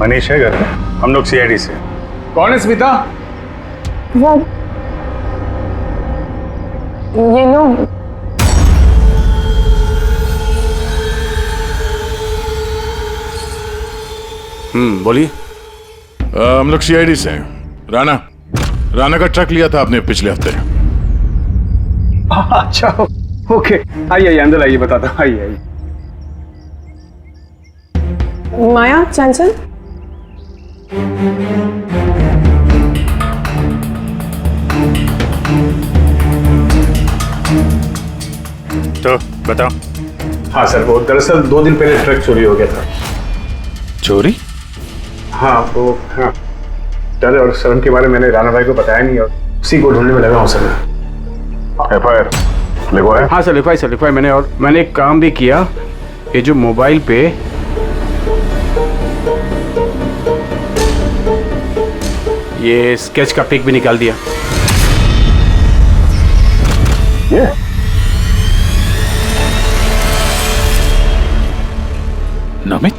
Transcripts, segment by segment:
मनीष है घर में, हम लोग सीआईडी से। कौन है स्मिता? वो ये लो। बोलिए। हम लोग सीआईडी से हैं। राणा का ट्रक लिया था आपने पिछले हफ्ते। अच्छा, ओके, आइए अंदर आइए, बताता हूँ, आइए। माया, चंचल, तो बताओ। हाँ सर, वो दरअसल 2 दिन पहले ट्रक चोरी हो गया था। चोरी? हाँ वो, हाँ डर और शर्म के बारे में मैंने राणा भाई को बताया नहीं और उसी को ढूंढने में लगा हूँ सर। FIR लिखवाया? हाँ सर, लिखवाया मैंने, और मैंने एक काम भी किया। ये जो मोबाइल पे ये स्केच का पिक भी निकाल दिया। ये नमित,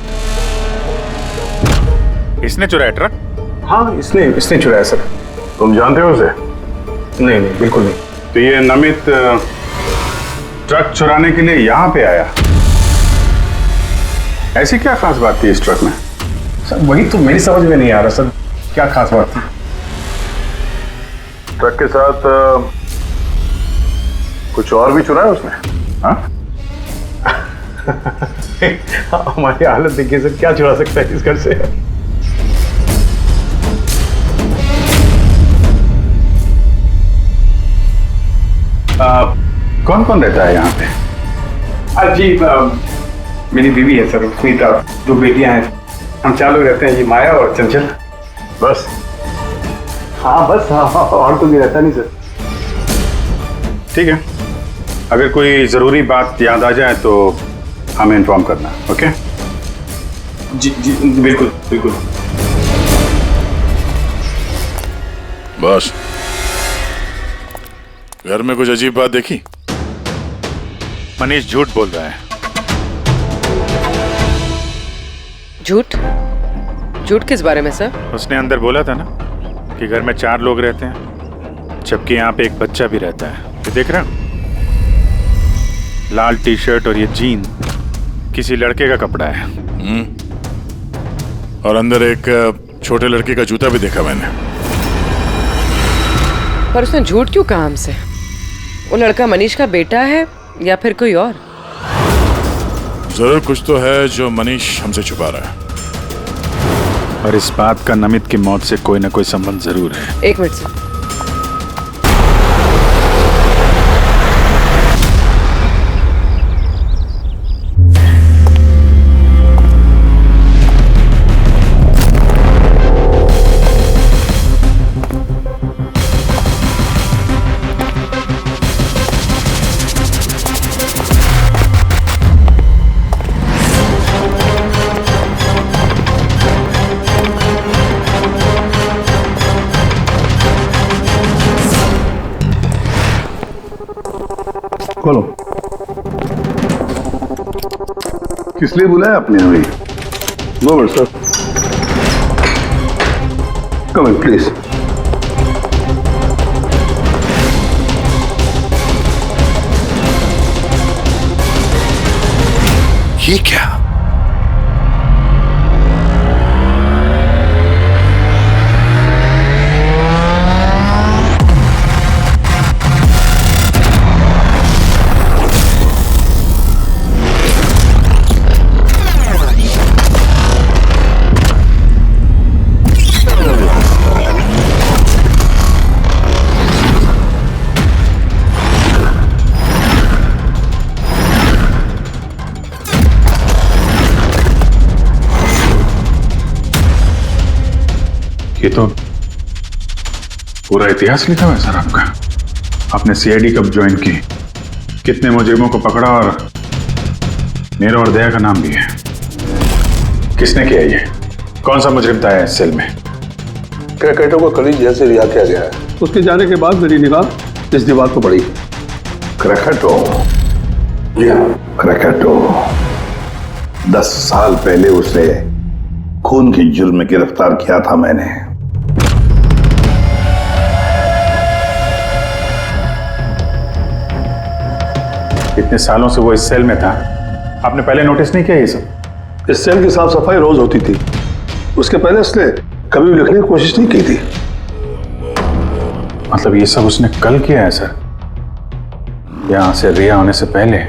इसने चुराया ट्रक? हाँ, इसने चुराया सर। तुम जानते हो उसे? नहीं, बिल्कुल नहीं। तो ये नमित ट्रक चुराने के लिए यहाँ पे आया? ऐसी क्या खास बात थी इस ट्रक में? सर वही तो मेरी समझ में नहीं आ रहा सर, क्या खास बात थी? ट्रक के साथ कुछ और भी चुराया उसने? हाँ? हमारी हालत देखिए सर, क्या चुरा सकता है इस घर से? कौन कौन रहता है यहाँ पे? जी, मेरी बीवी है सर, स्मिता, 2 बेटियां हैं। हम 4 लोग रहते हैं, ये माया और चंचल। बस? हाँ बस, हाँ, और तो भी रहता नहीं सर। ठीक है, अगर कोई जरूरी बात याद आ जाए तो हमें इन्फॉर्म करना, ओके? जी बिल्कुल। बस घर में कुछ अजीब बात देखी? मनीष झूठ बोल रहा है। झूठ किस बारे में सर? उसने अंदर बोला था ना कि घर में 4 लोग रहते हैं, जबकि यहाँ पे एक बच्चा भी रहता है। ये देख रहे हो? लाल टी-शर्ट और ये जीन किसी लड़के का कपड़ा है। और अंदर एक छोटे लड़के का जूता भी देखा मैंने। पर उसने झूठ क्यों कहा हमसे? वो लड़का मनीष का बेटा है या फिर कोई और? जरूर कुछ तो है जो मनीष हमसे छुपा रहा है। और इस बात का नमित की मौत से कोई ना कोई संबंध जरूर है। 1 मिनट सर। खोलो। किस लिए बुलाया आपने हमें? No but sir, come in please. ये क्या? ये तो पूरा इतिहास लिखा हुआ है सर आपका। आपने सीआईडी कब ज्वाइन की, कितने मुजरिमों को पकड़ा, और मेरा और दया का नाम भी है। किसने किया ये? कौन सा मुजरिम था इस सेल में? क्रैकेटो को कल ही जेल से रिहा किया गया है। उसके जाने के बाद मेरी निगाह इस दीवार को पड़ी। क्रैकेटो? जी हाँ, क्रैकेटो। 10 साल पहले उसे खून के जुर्म में गिरफ्तार किया था मैंने। इतने सालों से वो इस सेल में था, आपने पहले नोटिस नहीं किया ये सब? इस सेल की साफ सफाई रोज होती थी, उसके पहले इसने कभी भी लिखने की कोशिश नहीं की थी। मतलब ये सब उसने कल किया है सर, यहां से रिया होने से पहले?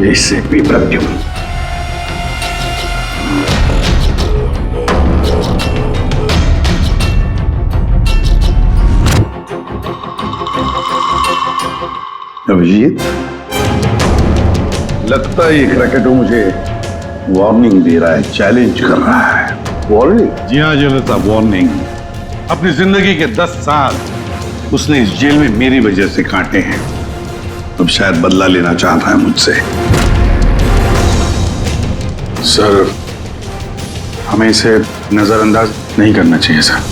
इससे भी प्रद्युम्न। अभिजीत, लगता है ये क्रैकेटो मुझे वार्निंग दे रहा है, चैलेंज कर रहा है। वार्निंग? जी हाँ जनता, वार्निंग। अपनी जिंदगी के 10 साल उसने इस जेल में मेरी वजह से काटे हैं। अब शायद बदला लेना चाहता है मुझसे। सर, हमें इसे नजरअंदाज नहीं करना चाहिए सर।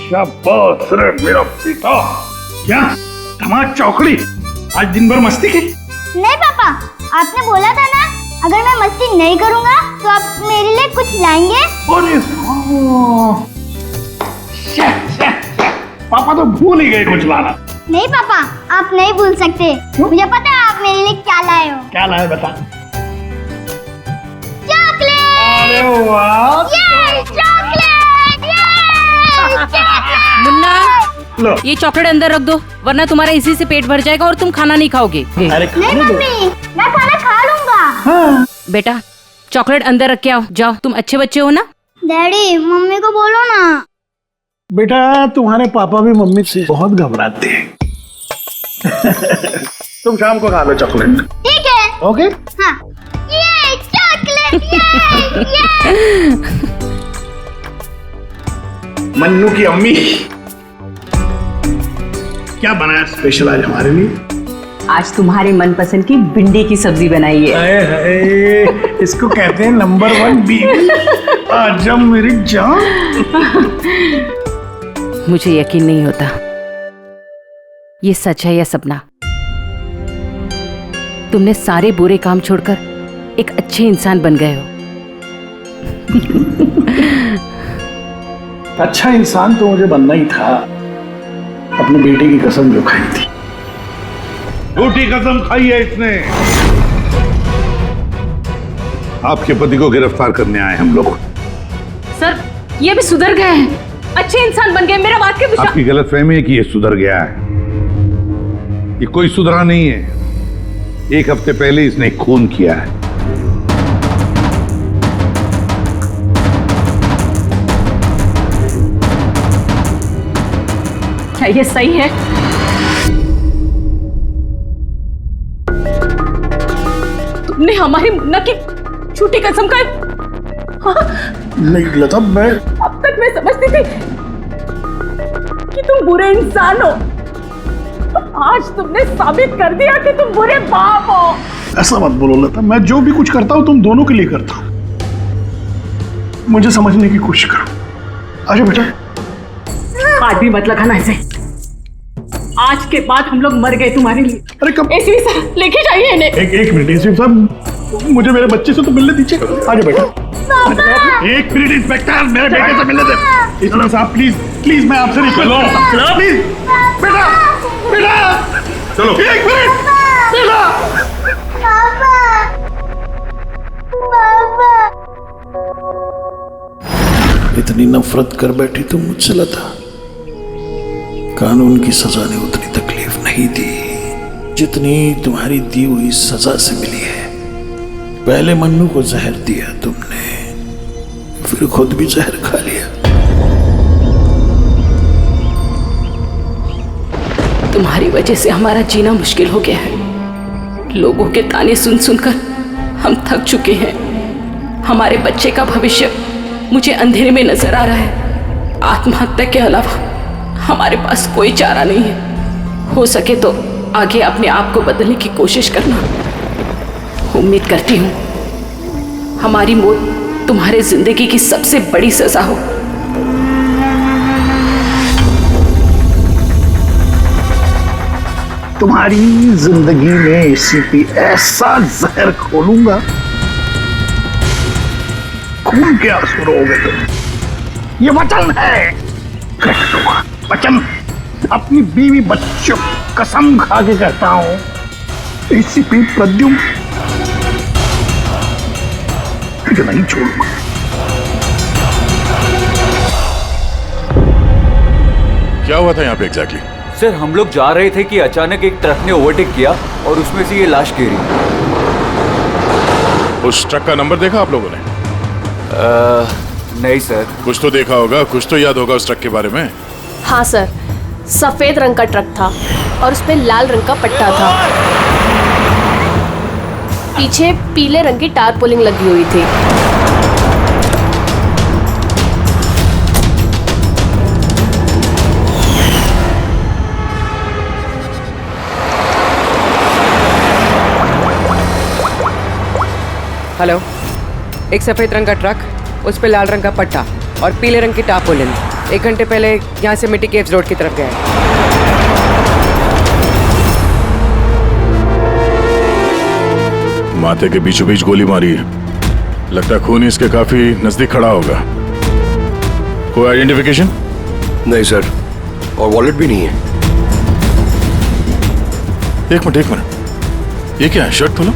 शाबाश रे मेरा बेटा। क्या धमाल चौकड़ी, आज दिन भर मस्ती की? नहीं पापा, आपने बोला था ना अगर मैं मस्ती नहीं करूंगा तो आप मेरे लिए कुछ लाएंगे। अरे पापा तो भूल ही गए कुछ लाना। नहीं पापा, आप नहीं भूल सकते। मुझे पता है आप मेरे लिए क्या लाए हो। क्या लाए बता। चॉकलेट। अरे वाह, ये चॉकलेट। मुन्ना, लो। ये चॉकलेट अंदर रख दो, वरना तुम्हारा इसी से पेट भर जाएगा और तुम खाना नहीं खाओगे। अरे नहीं मम्मी, मैं खाना खा लूंगा। बेटा, चॉकलेट अंदर रख के आओ। जाओ, तुम अच्छे बच्चे हो ना। डैडी, मम्मी को बोलो ना। बेटा, तुम्हारे पापा भी मम्मी से बहुत घबराते हैं। तुम शाम को खा लो चॉकलेट। ठीक है। ओके। हाँ। ये चॉकलेट, ये। मन्नू की अम्मी, क्या बनाया स्पेशल आज हमारे लिए? आज तुम्हारे मनपसंद की भिंडी की सब्जी बनाई है। हाय, इसको कहते हैं नंबर 1 बीवी। आजा मेरी जान। मुझे यकीन नहीं होता ये सच है या सपना। तुमने सारे बुरे काम छोड़कर एक अच्छे इंसान बन गए हो। अच्छा इंसान तो मुझे बनना ही था, अपने बेटे की कसम जो खाई थी। झूठी कसम खाई है इसने। आपके पति को गिरफ्तार करने आए हम लोग। सर, ये भी सुधर गए हैं, अच्छे इंसान बन गए। मेरा बात के विश्वास। आपकी गलतफहमी है कि ये सुधर गया है। ये कोई सुधरा नहीं है। 1 हफ्ते पहले इसने खून किया है। क्या ये सही है? तुमने हमारी मुन्ना की झूठी कसम का। नहीं लता, मैं अब तक मैं समझती थी कि तुम बुरे इंसान हो। आज तुमने साबित कर दिया कि तुम बुरे बाप हो। ऐसा मत बोलो लता, मैं जो भी कुछ करता हूं तुम दोनों के लिए करता हूं। मुझे समझने की कोशिश करो। आजा बेटा। आज भी मत लगाना ऐसे। आज के बाद हम लोग मर गए तुम्हारे लिए। अरे कब? एसपी साहब, लेके जाइए इन्हें। एक मिनट एसपी साहब, मुझे मेरे बच्चे से तो मिलने दीजिए। आजा बेटा। एक मिनट इंस्पेक्टर, मेरे बेटे से मिलने दे। एसपी साहब प्लीज प्लीज, मैं आपसे रिक्वेस्ट करता हूं प्लीज। बेटा बेटा, चलो। एक मिनट बेटा। इतनी नफरत कर बैठी तुम मुझसे लता। कानून की सजा ने उतनी तकलीफ नहीं दी जितनी तुम्हारी दी हुई सजा से मिली है। पहले मन्नू को जहर दिया तुमने, फिर खुद भी जहर खा लिया। तुम्हारी वजह से हमारा जीना मुश्किल हो गया है। लोगों के ताने सुन सुनकर हम थक चुके हैं। हमारे बच्चे का भविष्य मुझे अंधेरे में नजर आ रहा है। आत्महत्या के अलावा हमारे पास कोई चारा नहीं है। हो सके तो आगे अपने आप को बदलने की कोशिश करना। उम्मीद करती हूँ हमारी मौत तुम्हारे जिंदगी की सबसे बड़ी सजा हो। तुम्हारी जिंदगी में एसीपी ऐसा जहर खोलूंगा, खून के आंसू रोगे तुम। ये वचन है, वचन। अपनी बीवी बच्चों कसम खा के कहता हूं, एसीपी प्रद्युम्न तुझे नहीं छोड़ूंगा। क्या हुआ था यहाँ पे एग्जैक्टली? सर हम लोग जा रहे थे कि अचानक एक ट्रक ने ओवरटेक किया और उसमें से ये लाश गिरी। उस ट्रक का नंबर देखा आप लोगों ने? नहीं सर। कुछ तो देखा होगा, कुछ तो याद होगा उस ट्रक के बारे में। हाँ सर, सफेद रंग का ट्रक था और उस पे लाल रंग का पट्टा था। पीछे पीले रंग की टारपोलिंग लगी हुई थी। हेलो, एक सफेद रंग का ट्रक, उस पे लाल रंग का पट्टा और पीले रंग की टारपोलिन 1 घंटे पहले यहाँ से मिट्टी केव्स रोड की तरफ गया है। माथे के बीचों बीच गोली मारी है। लगता है खून इसके काफी नजदीक खड़ा होगा। कोई आइडेंटिफिकेशन? नहीं सर, और वॉलेट भी नहीं है। एक मिनट, ये क्या है? शर्ट खोलो,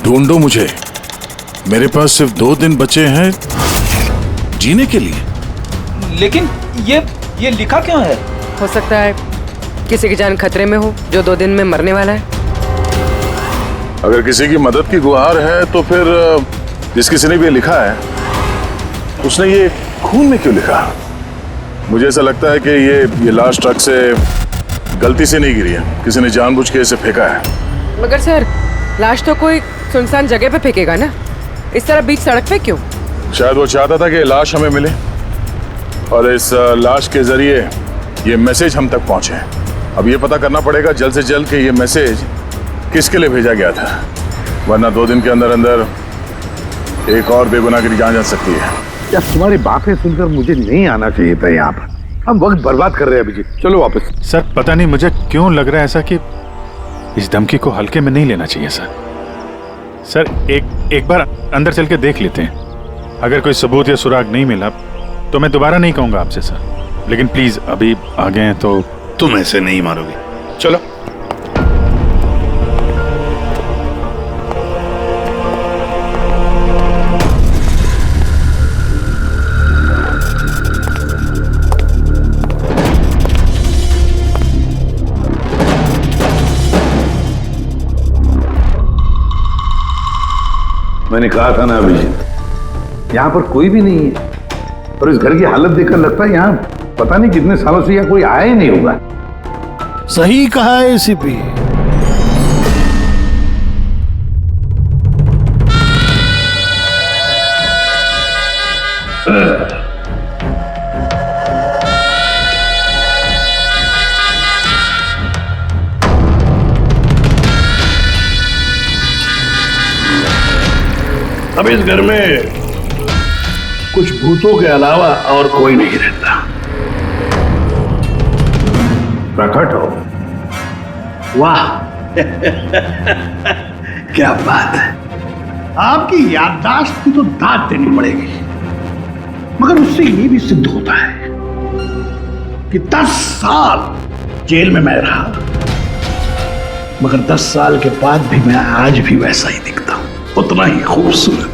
ढूंढो मुझे। मेरे पास सिर्फ 2 दिन बचे हैं जीने के लिए। लेकिन ये लिखा क्यों है? हो सकता है किसी की जान खतरे में हो जो 2 दिन में मरने वाला है। अगर किसी की मदद की गुहार है तो फिर जिस किसी ने भी लिखा है उसने ये खून में क्यों लिखा? मुझे ऐसा लगता है कि ये लाश ट्रक से गलती से नहीं गिरी है, किसी ने जानबूझ के इसे फेंका है। मगर सर, लाश तो कोई सुनसान जगह पे फेंकेगा ना, इस तरह बीच सड़क पे क्यों? शायद वो चाहता था कि लाश हमें मिले और इस लाश के जरिए ये मैसेज हम तक पहुंचे। अब ये पता करना पड़ेगा जल्द से जल्द कि ये मैसेज किसके लिए भेजा गया था, वरना 2 दिन के अंदर अंदर एक और बेगुनाह की जान जा सकती है। क्या तुम्हारी बातें सुनकर मुझे नहीं आना चाहिए था यहाँ पर? हम वक्त बर्बाद कर रहे हैं अभिजीत, चलो वापस। सर पता नहीं मुझे क्यों लग रहा है ऐसा कि इस धमकी को हल्के में नहीं लेना चाहिए सर। सर एक बार अंदर चल के देख लेते हैं। अगर कोई सबूत या सुराग नहीं मिला तो मैं दोबारा नहीं कहूंगा आपसे सर, लेकिन प्लीज अभी आ गए हैं तो। तुम ऐसे नहीं मारोगे, चलो। मैंने कहा था ना अभिजीत, यहाँ पर कोई भी नहीं है और इस घर की हालत देखकर लगता है यहाँ पता नहीं कितने सालों से यहाँ कोई आया ही नहीं होगा। सही कहा है एसीपी। अब इस घर में कुछ भूतों के अलावा और कोई नहीं रहता। प्रकट हो। वाह क्या बात है। आपकी याददाश्त की तो दाद देनी पड़ेगी, मगर उससे ये भी सिद्ध होता है कि 10 साल जेल में मैं रहा, मगर 10 साल के बाद भी मैं आज भी वैसा ही दिखता हूं, उतना ही खूबसूरत।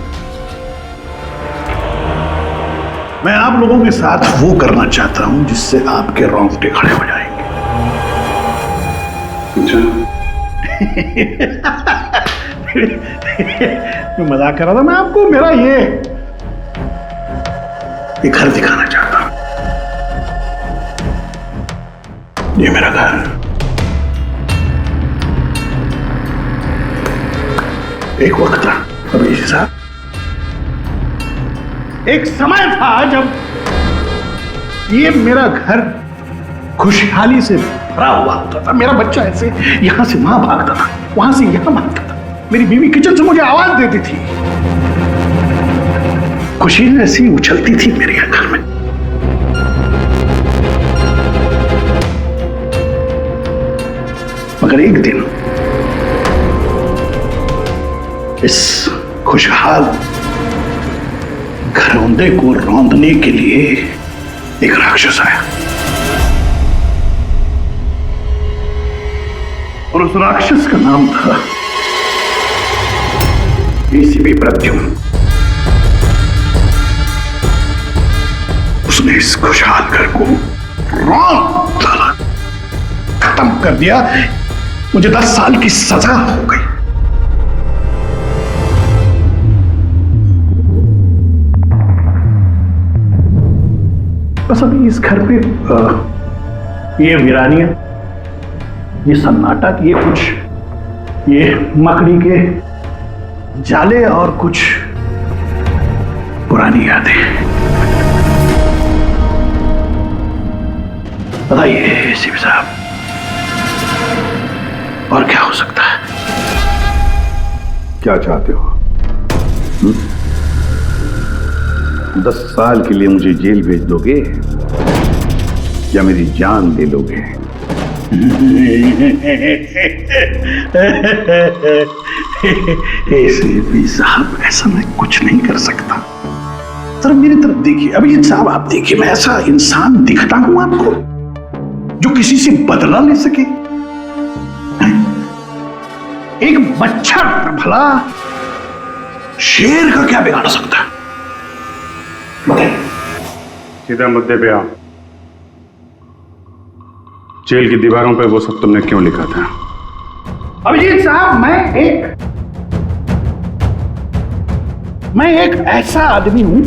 मैं आप लोगों के साथ वो करना चाहता हूं जिससे आपके रोंगटे खड़े हो जाएंगे। मैं मजाक कर रहा था। मैं आपको मेरा ये घर दिखाना चाहता हूं। ये मेरा घर, एक वक्त था अभिजीत साहब, एक समय था जब ये मेरा घर खुशहाली से भरा हुआ होता था। मेरा बच्चा ऐसे यहां से वहां भागता था, वहां से यहां भागता था। मेरी बीवी किचन से मुझे आवाज देती थी, खुशी ऐसी उछलती थी मेरे घर में। मगर एक दिन इस खुशहाल घरौंदे को रौंदने के लिए एक राक्षस आया, और उस राक्षस का नाम था एसीपी प्रद्युम्न। उसने इस खुशहाल घर को रौंद डाला, खत्म कर दिया। मुझे 10 साल की सजा हो गई। बस अभी इस घर पे ये वीरानियां, ये सन्नाटा, ये कुछ ये मकड़ी के जाले और कुछ पुरानी यादें। बताइए एसीपी साहब, और क्या हो सकता है? क्या चाहते हो? 10 साल के लिए मुझे जेल भेज दोगे या मेरी जान दे लोगे? एसीपी साहब, ऐसा मैं कुछ नहीं कर सकता। जरा मेरी तरफ देखिए। अभिजीत साहब, आप देखिए, मैं ऐसा इंसान दिखता हूं आपको जो किसी से बदला ले सके? एक बच्चा भला शेर का क्या बिगाड़ सकता है? सीधा मुद्दे पे आओ। जेल की दीवारों पे वो सब तुमने क्यों लिखा था? अभिजीत साहब, मैं एक ऐसा आदमी हूं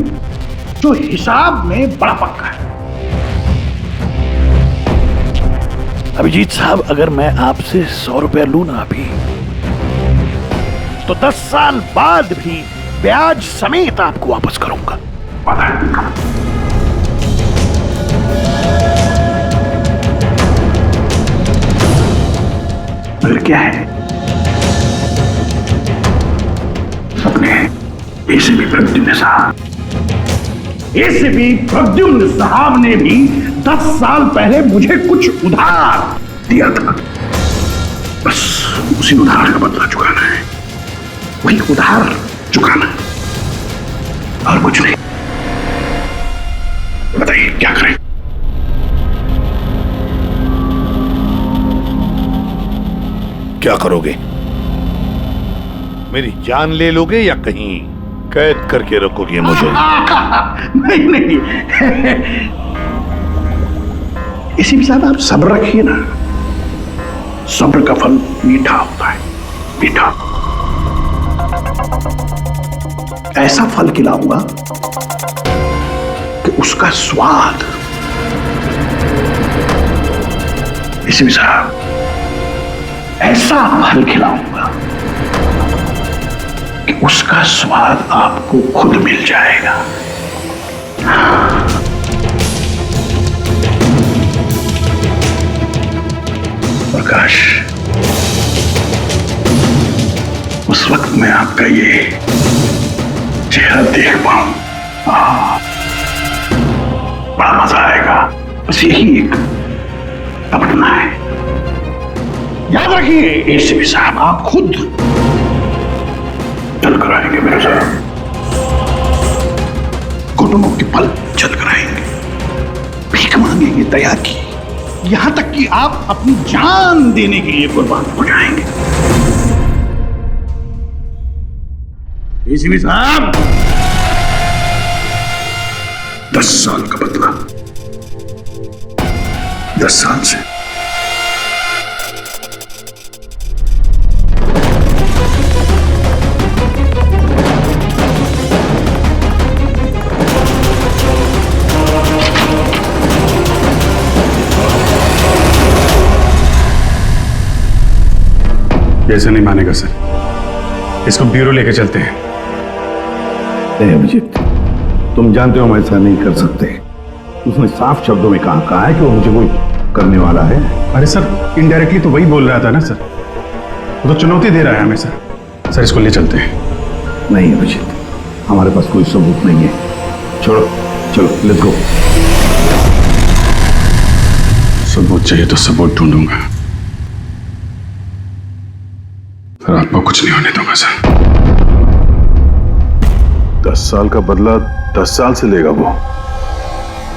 जो हिसाब में बड़ा पक्का है। अभिजीत साहब, अगर मैं आपसे 100 रुपया लूं ना अभी, तो 10 साल बाद भी ब्याज समेत आपको वापस करूंगा। मगर क्या है, अपने एसीपी प्रद्युम्न साहब ने भी 10 साल पहले मुझे कुछ उधार दिया था। बस उसी उधार का बदला चुकाना है, वही उधार चुकाना, और कुछ नहीं। बताइए क्या करें? क्या करोगे? मेरी जान ले लोगे या कहीं कैद करके रखोगे मुझे? नहीं। एसीपी साहब, आप सब्र रखिए ना। सब्र का फल मीठा होता है, मीठा। ऐसा फल खिलाऊंगा कि उसका स्वाद, एसीपी साहब, ऐसा फल खिलाऊंगा कि उसका स्वाद आपको खुद मिल जाएगा। प्रकाश, उस वक्त मैं आपका ये चेहरा देख पाऊं, बड़ा मजा आएगा। बस यही एक तमन्ना है। याद रखिए एसीपी साहब, आप खुद चल कर आएंगे मेरे साथ, घुटनों के पल चल कर आएंगे, भीख मांगेंगे दया की, यहां तक कि आप अपनी जान देने के लिए कुर्बान हो जाएंगे। एसीपी साहब, 10 साल का बदला 10 साल से। ऐसे नहीं मानेगा सर, इसको ब्यूरो लेके चलते हैं। नहीं अभिजीत, तुम जानते हो हम ऐसा नहीं कर सकते। उसने साफ शब्दों में कहा है कि वो मुझे कोई करने वाला है। अरे सर, इनडायरेक्टली तो वही बोल रहा था ना सर, वो तो चुनौती दे रहा है हमें सर। सर इसको ले चलते हैं। नहीं अभिजीत, हमारे पास कोई सबूत नहीं है। छोड़ो, चलो लेट्स गो। सबूत चाहिए तो सबूत ढूंढूंगा, पर आपको कुछ नहीं होने दूंगा सर। 10 साल का बदला 10 साल से लेगा वो?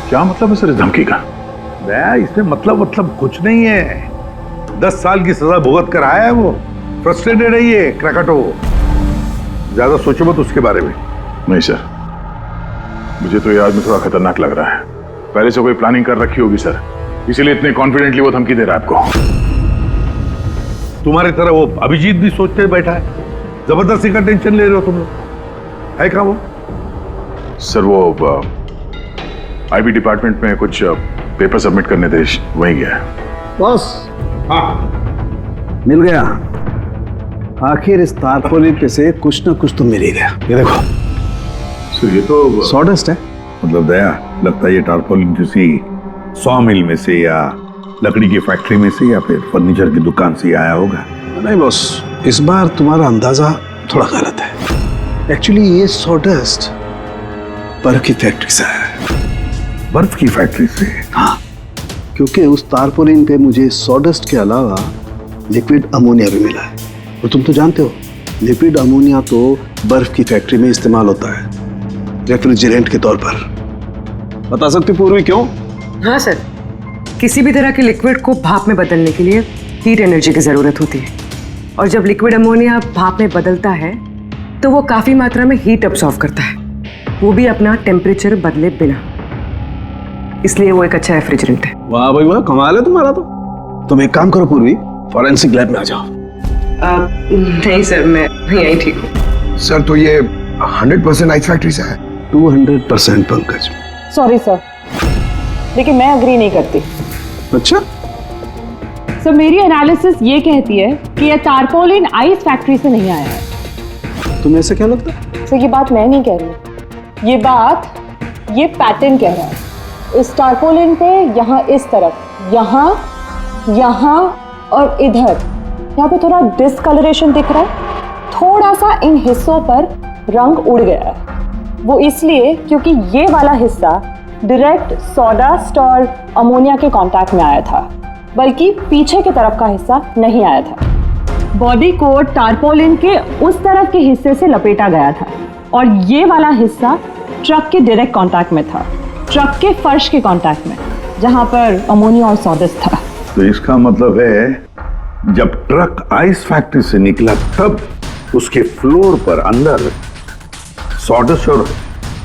क्या मतलब है सर इस धमकी का? इसमें मतलब कुछ नहीं है। 10 साल की सजा भुगत कर आया है वो। फ्रस्ट्रेटेड है ये क्रैकटो। ज्यादा सोचो मत उसके बारे में। नहीं सर, मुझे तो ये आदमी थोड़ा खतरनाक लग रहा है। पहले से कोई प्लानिंग कर रखी होगी सर, इसीलिए इतने कॉन्फिडेंटली वो धमकी दे रहा है आपको। तुम्हारी तरह वो अभिजीत भी सोचते बैठा है। जबरदस्ती का टेंशन ले रहे हो तुम लोग। है क्या वो? सर वो आईबी डिपार्टमेंट में कुछ पेपर सबमिट करने थे, वहीं गया है। बॉस, मिल गया। आखिर इस तारपोलिन पे से कुछ ना कुछ तो मिल ही गया। ये देखो सर, ये तो सॉडेस्ट है। मतलब दया, लगता है ये टारपोलिन किसी सॉ मिल में से या लकड़ी की फैक्ट्री में से या फिर फर्नीचर की दुकान से आया होगा। नहीं बॉस, इस बार तुम्हारा अंदाजा थोड़ा गलत है। एक्चुअली ये सॉडेस्ट बर्फ की फैक्ट्री से है। बर्फ की फैक्ट्री से? हाँ, क्योंकि उस तारपोलिन पे मुझे सॉडेस्ट के अलावा लिक्विड अमोनिया भी मिला है। और तुम तो जानते हो, लिक्विड अमोनिया तो बर्फ की फैक्ट्री में इस्तेमाल होता है रेफ्रिजरेंट के तौर पर। बता सकते पूर्वी क्यों? हाँ सर, किसी भी तरह के लिक्विड को भाप में बदलने के लिए हीट एनर्जी की ज़रूरत होती है। और जब लिक्विड अमोनिया भाप में बदलता है तो वो काफ़ी मात्रा में हीट अब्सॉर्ब करता है, वो भी अपना टेम्परेचर बदले बिना। इसलिए वो एक अच्छा रेफ्रिजरेंट है। वाह भाई वाह, कमाल है तुम्हारा तो। तुम एक काम करो पूर्वी, फॉरेंसिक लैब में आ जाओ। नहीं सर, मैं यहीं ठीक हूँ। सर तो ये 100% आइस फैक्ट्री से है? 200% पंकज। सॉरी सर, लेकिन मैं अग्री नहीं करती। अच्छा सर, मेरी एनालिसिस ये कहती है कि ये तारपोलिन आइस फैक्ट्री से नहीं आया है। तुम्हें ऐसा क्या लगता है? सर ये बात मैं नहीं कह रही, ये बात ये पैटर्न कह रहा है। इस तारपोलिन पे यहाँ इस तरफ, यहाँ और इधर, यहाँ पे थोड़ा डिसकलरेशन दिख रहा है। थोड़ा सा इन हिस्सों पर रंग उड़ गया है। वो इसलिए क्योंकि ये वाला हिस्सा डायरेक्ट सॉडास्ट और अमोनिया के कांटेक्ट में आया था, बल्कि पीछे की तरफ का हिस्सा नहीं आया था। बॉडी को टारपोलिन के उस तरफ के हिस्से से लपेटा गया था और ये वाला हिस्सा ट्रक के डायरेक्ट कांटेक्ट में था, ट्रक के फर्श के कांटेक्ट में, जहां पर अमोनिया और सॉडेस्ट था। तो इसका मतलब है जब ट्रक आइस फैक्ट्री से निकला तब उसके फ्लोर पर अंदर सॉडेस्ट और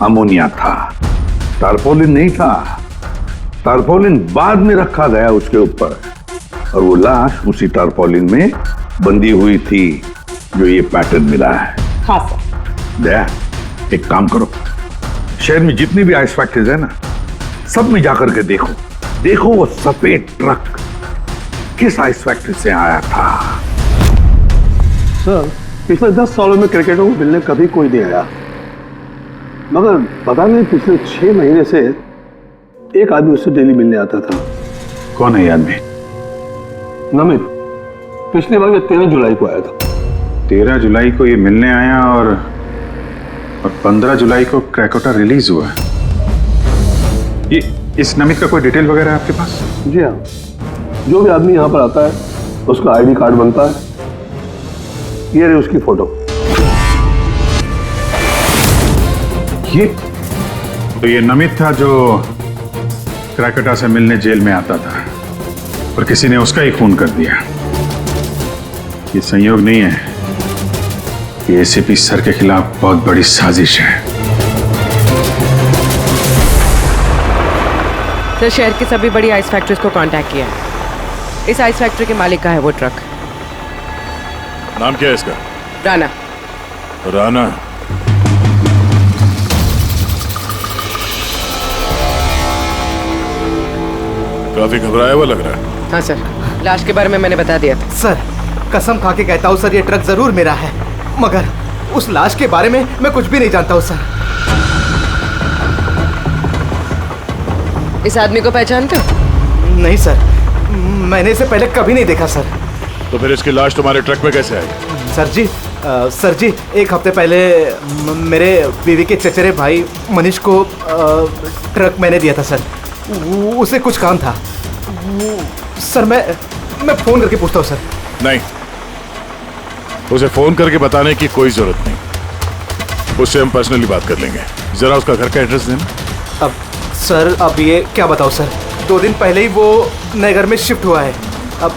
अमोनिया था, टारपोलिन नहीं था। टारपोलिन बाद में रखा गया उसके ऊपर और वो लाश उसी टारपोलिन में बंधी हुई थी जो ये पैटर्न मिला है। हाँ सर। दया, एक काम करो, शहर में जितनी भी आइस फैक्ट्रीज है ना, सब में जाकर के देखो वो सफेद ट्रक किस आइस फैक्ट्री से आया था। सर, पिछले 10 सालों में क्रिकेटरों को मिलने कभी कोई नहीं आया, मगर पता नहीं पिछले 6 महीने से एक आदमी उससे डेली मिलने आता था। कौन है ये आदमी? नमित। पिछली बार ये 13 जुलाई को आया था। 13 जुलाई को ये मिलने आया और 15 जुलाई को क्रैकोटा रिलीज हुआ। ये इस नमित का कोई डिटेल वगैरह है आपके पास? जी हाँ, जो भी आदमी यहाँ पर आता है उसका आईडी कार्ड बनता है। ये रही उसकी फोटो। ये नमित था जो क्रैकोटा से मिलने जेल में आता था और किसी ने उसका ही खून कर दिया। ये संयोग नहीं है, ये एसीपी सर के खिलाफ बहुत बड़ी साजिश है। सर शहर की सभी बड़ी आइस फैक्ट्रीज को कांटेक्ट किया है। इस आइस फैक्ट्री के मालिक का है वो ट्रक। नाम क्या है इसका? राणा। राणा। काफी घबराया हुआ लग रहा है। हाँ सर, लाश के बारे में मैंने बता दिया था। सर कसम खा के कहता हूँ सर, ये ट्रक जरूर मेरा है, मगर उस लाश के बारे में मैं कुछ भी नहीं जानता हूँ सर। इस आदमी को पहचानते हो? नहीं सर, मैंने इसे पहले कभी नहीं देखा सर। तो फिर इसकी लाश तुम्हारे ट्रक में कैसे आई? सर जी एक हफ्ते पहले मेरे बीवी के चचेरे भाई मनीष को ट्रक मैंने दिया था सर। उसे कुछ काम था सर। मैं फोन करके पूछता हूँ सर। नहीं, उसे फोन करके बताने की कोई जरूरत नहीं, उससे हम पर्सनली बात कर लेंगे। जरा उसका घर का एड्रेस देना। अब सर अब ये क्या बताओ सर, 2 दिन पहले ही वो नए घर में शिफ्ट हुआ है। अब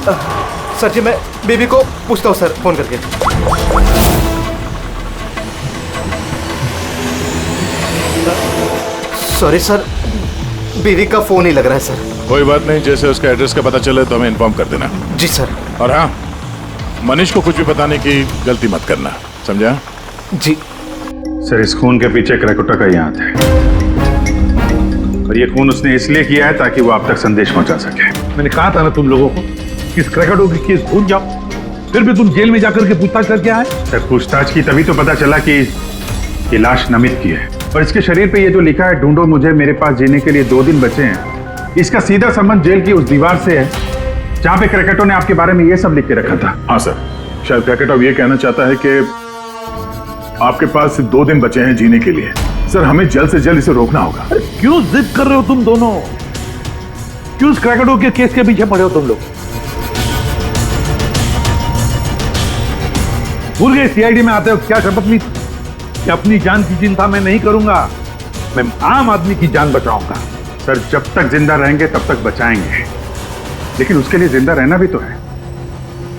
सर जी मैं बीबी को पूछता हूँ सर फोन करके। सॉरी सर, बीवी का फोन ही लग रहा है सर। कोई बात नहीं, जैसे उसका एड्रेस का पता चले तो हमें इन्फॉर्म कर देना। जी सर। और हाँ, मनीष को कुछ भी बताने की गलती मत करना, समझा? जी सर। इस खून के पीछे क्रैकोटा का ही हाथ है, और ये खून उसने इसलिए किया है ताकि वो आप तक संदेश पहुंचा सके। मैंने कहा था ना तुम लोगों को कि इस क्रैकोटा की केस भूल जाओ, फिर भी तुम जेल में जाकर के पूछताछ करके आए। सर पूछताछ की तभी तो पता चला कि ये लाश नमित की है, और इसके शरीर पे ये जो लिखा है, ढूंढो मुझे मेरे पास जीने के लिए 2 दिन बचे हैं, इसका सीधा संबंध जेल की उस दीवार से है जहां पे क्रैकेटो ने आपके बारे में ये सब लिख के रखा था। हाँ सर, शायद क्रैकेटो ये कहना चाहता है कि आपके पास सिर्फ 2 दिन बचे हैं जीने के लिए। सर हमें जल्द से जल्द इसे रोकना होगा। क्यों जिद कर रहे हो तुम दोनों? क्यों इस क्रैकेटो के केस के पीछे पड़े हो तुम लोग? भूल गए सीआईडी में आते हो क्या शपथ ली कि अपनी जान की चिंता मैं नहीं करूंगा, मैं आम आदमी की जान बचाऊंगा। सर जब तक जिंदा रहेंगे तब तक बचाएंगे, लेकिन उसके लिए जिंदा रहना भी तो है।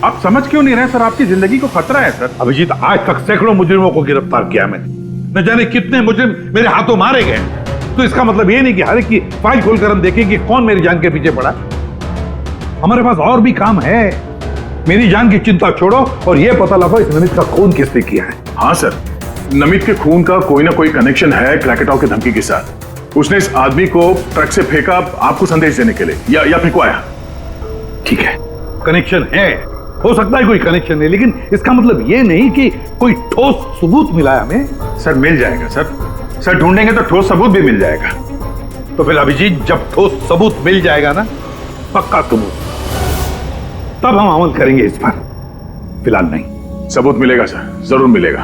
आप समझ क्यों नहीं रहे सर? आपकी जिंदगी को खतरा है सर। अभिजीत, आज तक सैकड़ों मुजरिमों को गिरफ्तार किया मैंने, न जाने कितने मुजरिम मेरे हाथों मारे गए। तो इसका मतलब ये नहीं कि हर एक की फाइल खोलकर हम देखें कि कौन मेरी जान के पीछे पड़ा। हमारे पास और भी काम है। मेरी जान की चिंता छोड़ो और ये पता लगाओ इस नमित का खून किसने किया है। हाँ सर, नमित के खून का कोई ना कोई कनेक्शन है क्रैकेटो की धमकी के साथ। उसने इस आदमी को ट्रक से फेंका आपको संदेश देने के लिए, या फिर को आया। ठीक है, कनेक्शन है, हो सकता है कोई कनेक्शन है, लेकिन इसका मतलब ये नहीं कि कोई ठोस सबूत मिला है हमें। सर मिल जाएगा सर ढूंढेंगे तो ठोस सबूत भी मिल जाएगा। तो फिर अभिजीत, जब ठोस सबूत मिल जाएगा ना, पक्का सबूत, तब हम अमल करेंगे इस पर, फिलहाल नहीं। सबूत मिलेगा सर, जरूर मिलेगा,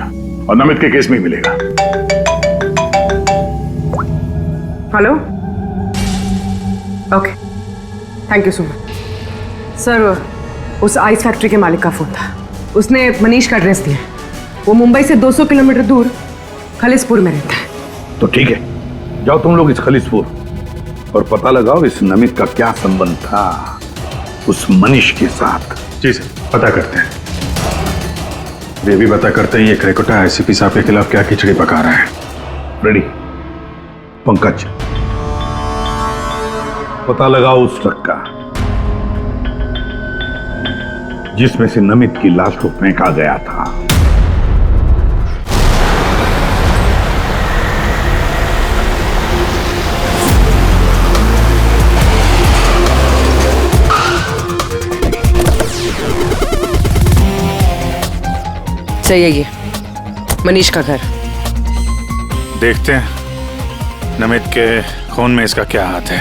और नमित के केस में ही मिलेगा। Hello, okay, thank you so much. Sir उस आइस फैक्ट्री के मालिक का फोन था, उसने मनीष का एड्रेस दिया। वो मुंबई से 200 किलोमीटर दूर खलिसपुर में रहता है। तो ठीक है, जाओ तुम लोग इस खलिसपुर और पता लगाओ इस नमित का क्या संबंध था उस मनीष के साथ। जी सर, पता करते हैं। ये भी पता करते हैं ये क्रैकोटा आईसीपी साहब के खिलाफ क्या खिचड़ी पका रहा है। रेडी? पंकज, पता लगाओ उस ट्रक का जिसमें से नमित की लाश को फेंका गया था। सही है ये मनीष का घर। देखते हैं नमित के खून में इसका क्या हाथ है।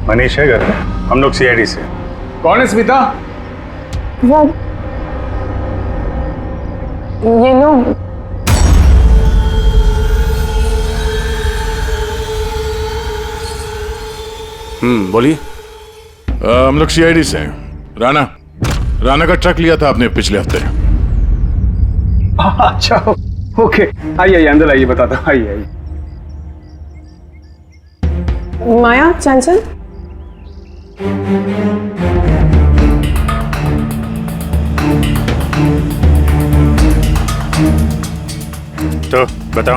मनीष है घर में, हम लोग सीआईडी से। कौन है स्मिता? ये लोग बोलिए। हम लोग सीआईडी से हैं। राणा का ट्रक लिया था आपने पिछले हफ्ते। अच्छा, ओके, आइए अंदर आइए, बताता हूँ, आइए। माया, चंचल, तो बताओ।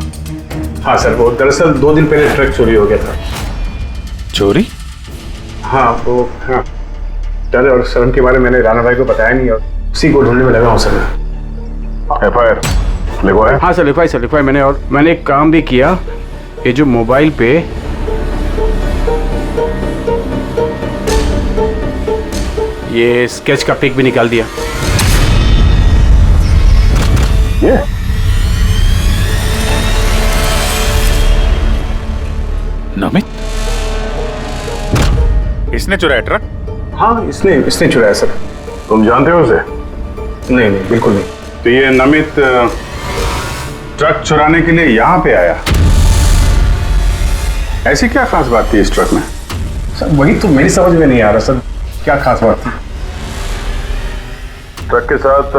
हाँ सर, वो दरअसल 2 दिन पहले ट्रक चोरी हो गया था। चोरी? हाँ वो, हाँ डर और शर्म के बारे में मैंने राणा भाई को बताया नहीं और उसी को ढूंढने में लगा हूँ सर। FIR लिखवाया? हाँ सर लिखवाई मैंने, और मैंने एक काम भी किया। ये जो मोबाइल पे ये स्केच का पिक भी निकाल दिया। ये नमित, इसने चुराया ट्रक? हाँ इसने चुराया सर। तुम जानते हो उसे? नहीं बिल्कुल नहीं। तो ये नमित ट्रक चुराने के लिए यहाँ पे आया, ऐसी क्या खास बात थी इस ट्रक में? सर वही तो मेरी समझ में नहीं आ रहा सर, क्या खास बात थी? ट्रक के साथ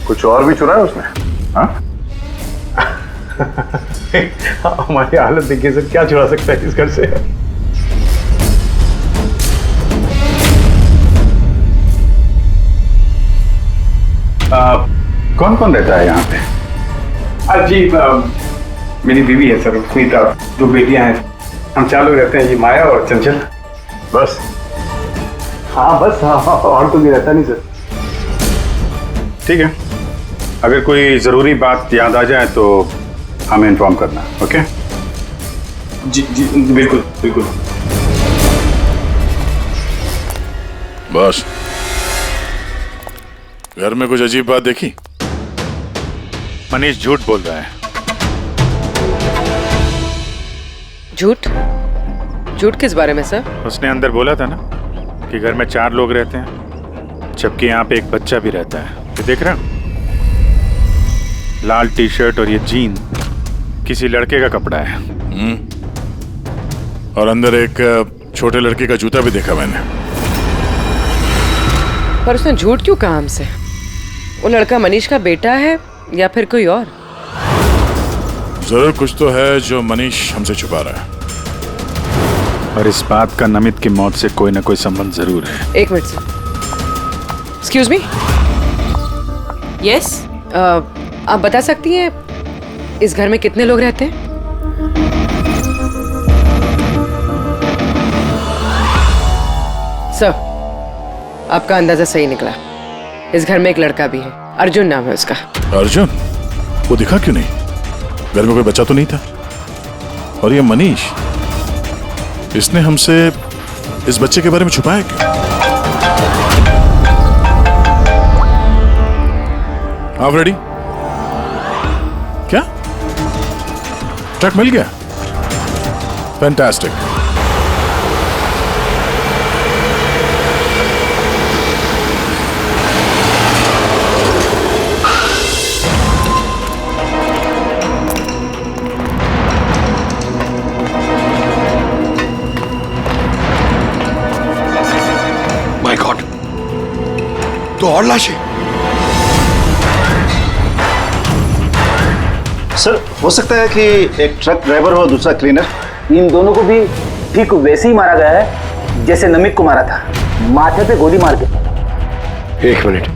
कुछ और भी चुराया उसने? हाँ? हमारी हालत देखिए सर, क्या चुरा सकता है इस घर से? कौन कौन रहता है यहाँ पे? जी मेरी बीवी है सर, स्मिता, 2 बेटियां हैं, हम 4 लोग रहते हैं, ये माया और चंचल। बस? हाँ बस, हाँ और तो भी रहता नहीं सर। ठीक है, अगर कोई जरूरी बात याद आ जाए तो हमें इन्फॉर्म करना। ओके? जी बिल्कुल। बस घर में कुछ अजीब बात देखी? मनीष झूठ बोल रहा है। झूठ किस बारे में सर? उसने अंदर बोला था ना कि घर में 4 लोग रहते हैं, जबकि यहाँ पे एक बच्चा भी रहता है। ये देख रहे हो, लाल टी-शर्ट और ये जीन किसी लड़के का कपड़ा है। और अंदर एक छोटे लड़के का जूता भी देखा मैंने। पर उसने झूठ क्यों कहा हमसे? वो लड़का मनीष का बेटा है या फिर कोई और? जरूर कुछ तो है जो मनीष हमसे छुपा रहा है। और इस बात का नमित की मौत से कोई ना कोई संबंध जरूर है। 1 minute sir. Excuse me. Yes? आप बता सकती हैं इस घर में कितने लोग रहते हैं? सर, आपका अंदाजा सही निकला। इस घर में एक लड़का भी है, अर्जुन नाम है उसका। अर्जुन? वो दिखा क्यों नहीं? घर में कोई बच्चा तो नहीं था? और ये मनीष, इसने हमसे इस बच्चे के बारे में छुपाया क्यों? आप रेडी? क्या ट्रक मिल गया? फैंटास्टिक। माय गॉड, तो और लाशें। सर हो सकता है कि एक ट्रक ड्राइवर और दूसरा क्लीनर, इन दोनों को भी ठीक वैसे ही मारा गया है जैसे नमित को मारा था, माथे पे गोली मार के। 1 मिनट,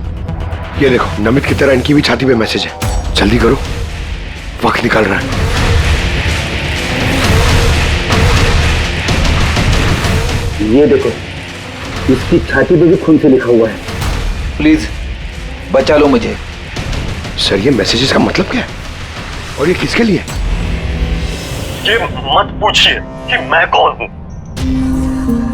ये देखो, नमित की तरह इनकी भी छाती पे मैसेज है। जल्दी करो, वक्त निकल रहा है। ये देखो, इसकी छाती पे भी खून से लिखा हुआ है, प्लीज बचा लो मुझे। सर ये मैसेजेस का मतलब क्या है और ये किसके लिए? ये मत पूछिए कि मैं कौन हूँ।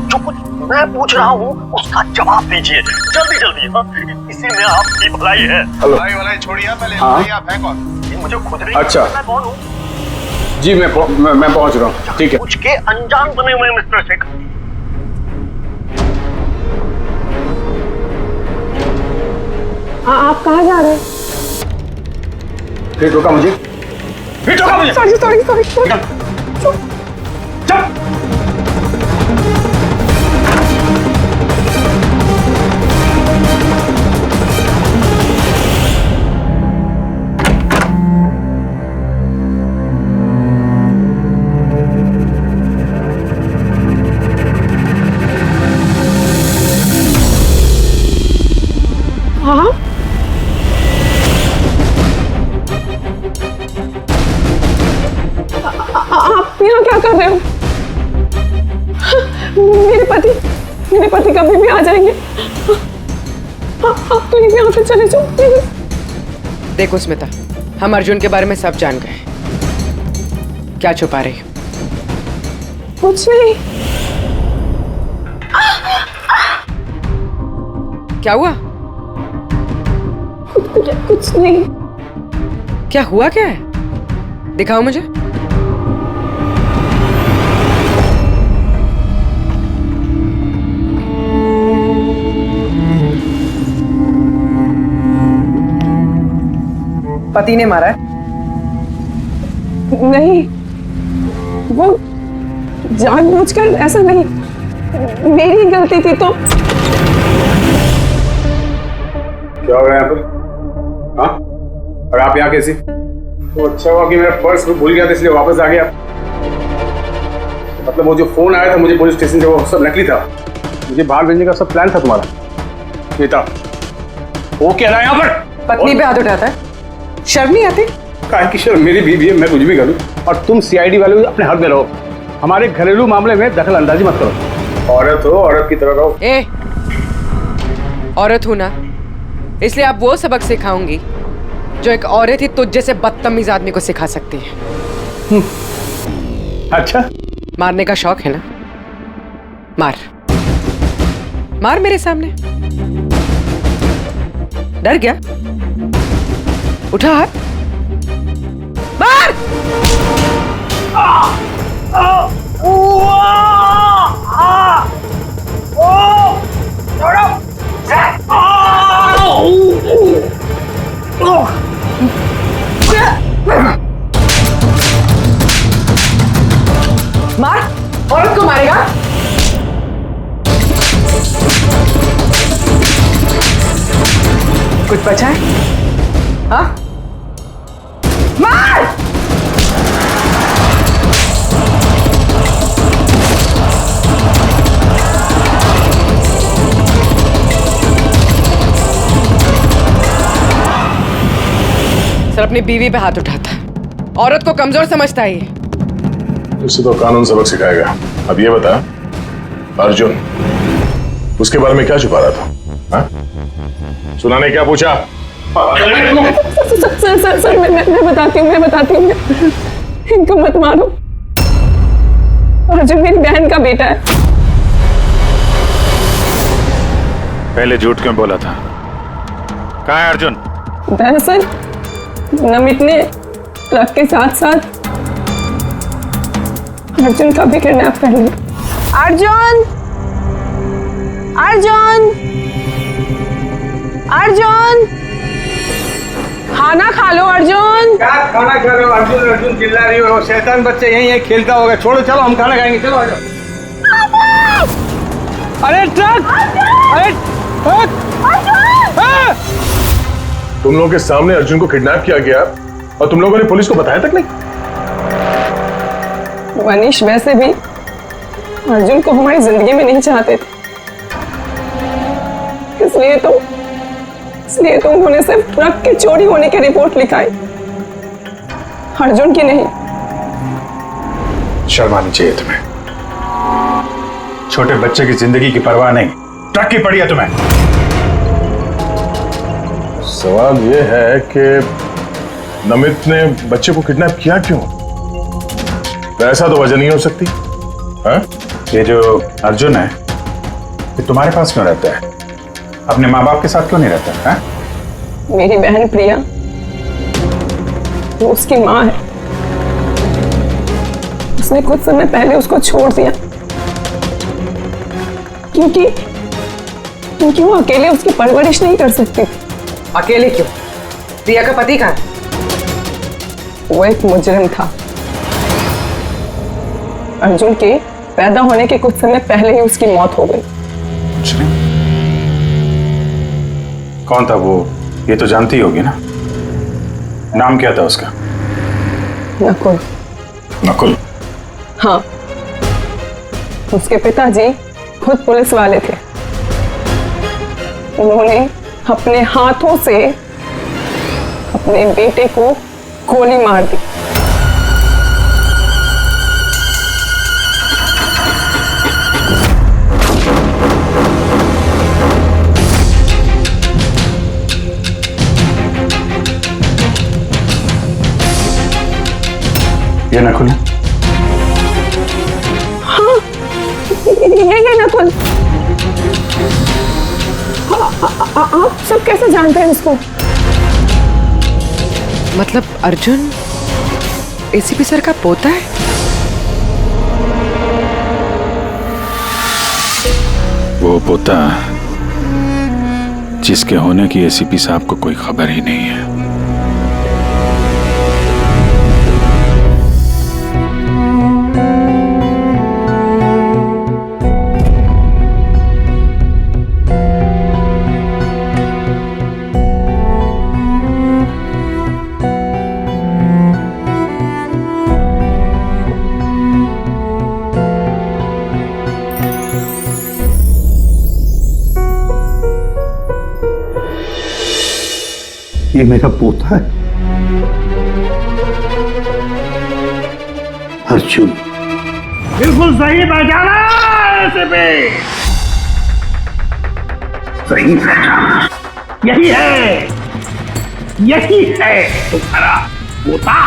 जो कुछ मैं पूछ रहा हूँ उसका जवाब दीजिए जल्दी जल्दी। हाँ? इसी में आपकी भलाई है। भलाई छोड़िए पहले, आप हैं कौन? मुझे खुद नहीं अच्छा, मैं कौन हूँ? जी मैं पहुंच रहा हूँ। ठीक है। पूछ के अनजान बने हुए मिस्टर शेख। आप कहाँ जा रहे हैं? फिर रोका मुझे। सॉरी। चल। मेरे पति कभी भी आ जाएंगे। आप प्लीज यहाँ से चले जाओ प्लीज। देखो स्मिता, हम अर्जुन के बारे में सब जान गए। क्या छुपा रही? कुछ नहीं। क्या हुआ? कुछ नहीं। क्या हुआ? क्या है? दिखाओ मुझे। पति ने मारा है? नहीं, वो जानबूझकर ऐसा नहीं, मेरी गलती थी। तो क्या हो रहा है यहाँ पर? हाँ? और आप यहाँ कैसी? तो अच्छा हुआ कि मेरा पर्स भूल गया था इसलिए वापस आ गया। मतलब वो जो फोन आया था मुझे पुलिस स्टेशन से, वो सब नकली था। मुझे बाहर भेजने का सब प्लान था तुम्हारा। श्वेता, वो कह रहा है यहाँ पर? पत्नी पे हाथ उठाता है? शर्म नहीं आती? काहे की शर्म? मेरी बीवी है, मैं कुछ भी करूँ। और तुम सीआईडी वाले अपने हक में रहो। हमारे घरेलू मामले में दखल अंदाजी मत करो। औरत हो, औरत की तरह रहो। औरत हूं ना, इसलिए आप वो सबक सिखाऊंगी जो एक औरत ही तुझ जैसे बदतमीज आदमी को सिखा सकती है। अच्छा, मारने का शौक है ना? मार मार मेरे सामने। डर गया? उठा हाथ, मार। मार। औरत को मारेगा? कुछ बचा है? हाँ? मार! सर अपनी बीवी पे हाथ उठाता, औरत को कमजोर समझता है ये। उसे तो कानून सबक सिखाएगा। अब ये बता, अर्जुन उसके बारे में क्या छुपा रहा था? हा? सुना ने क्या पूछा? सर मैं बताती हूँ, इनको मत मारो। अर्जुन मेरी बहन का बेटा है। पहले झूठ क्यों बोला था? कहाँ है अर्जुन? दरअसल नमित ने ट्रक के साथ साथ अर्जुन का भी किडनैप कर लिया। अर्जुन! अर्जुन! अर्जुन! खाना खा लो अर्जुन। क्या खाना खा रहे हो? अर्जुन अर्जुन चिल्ला रही हो। शैतान बच्चे यहीं खेलता होगा। छोड़ो, चलो हम खाना खाएंगे। चलो आ जाओ। अरे ट्रक! अरे ट्रक! तुम लोगों के सामने अर्जुन को किडनैप किया गया और तुम लोगों ने पुलिस को बताया तक नहीं? मनीष वैसे भी अर्जुन को हमारी जिंदगी में नहीं चाहते थे, इसलिए तो उन्होंने सिर्फ ट्रक के चोरी होने की रिपोर्ट लिखाई, अर्जुन की नहीं। शर्म आनी चाहिए तुम्हें। छोटे बच्चे की जिंदगी की परवाह नहीं, ट्रक की पड़ी है तुम्हें। सवाल ये है कि नमित ने बच्चे को किडनैप किया क्यों? ऐसा तो वजह नहीं हो सकती। हाँ? ये जो अर्जुन है ये तुम्हारे पास क्यों रहता है? अपने माँ बाप के साथ क्यों नहीं रहता है? मेरी बहन प्रिया वो उसकी माँ है, उसने कुछ समय पहले उसको छोड़ दिया क्योंकि वो अकेले उसकी परवरिश नहीं कर सकती। अकेले क्यों? प्रिया का पति कहाँ है? वो एक मुजरिम था। अर्जुन के पैदा होने के कुछ समय पहले ही उसकी मौत हो गई। कौन था वो? ये तो जानती होगी ना। नाम क्या था उसका? नकुल। नकुल? हाँ, उसके पिताजी खुद पुलिस वाले थे। उन्होंने अपने हाथों से अपने बेटे को गोली मार दी। ये नकुल हाँ ये नकुल। आप सब कैसे जानते हैं उसको? मतलब अर्जुन एसीपी सर का पोता है? वो पोता जिसके होने की एसीपी साहब को कोई खबर ही नहीं है। ये मेरा पोता है अर्जुन। बिल्कुल सही पहचाना एसीपी, सही पहचाना। यही है तुम्हारा पोता।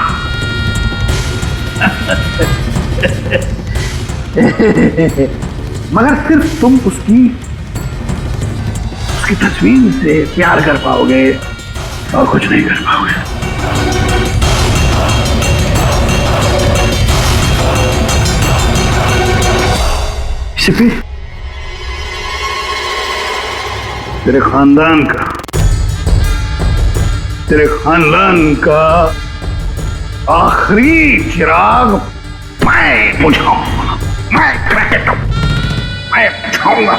मगर सिर्फ तुम उसकी तस्वीर से प्यार कर पाओगे और कुछ नहीं कर पाओगे। सिर्फ तेरे खानदान का आखिरी चिराग मैं बुझाऊंगा, मैं बुझाऊंगा।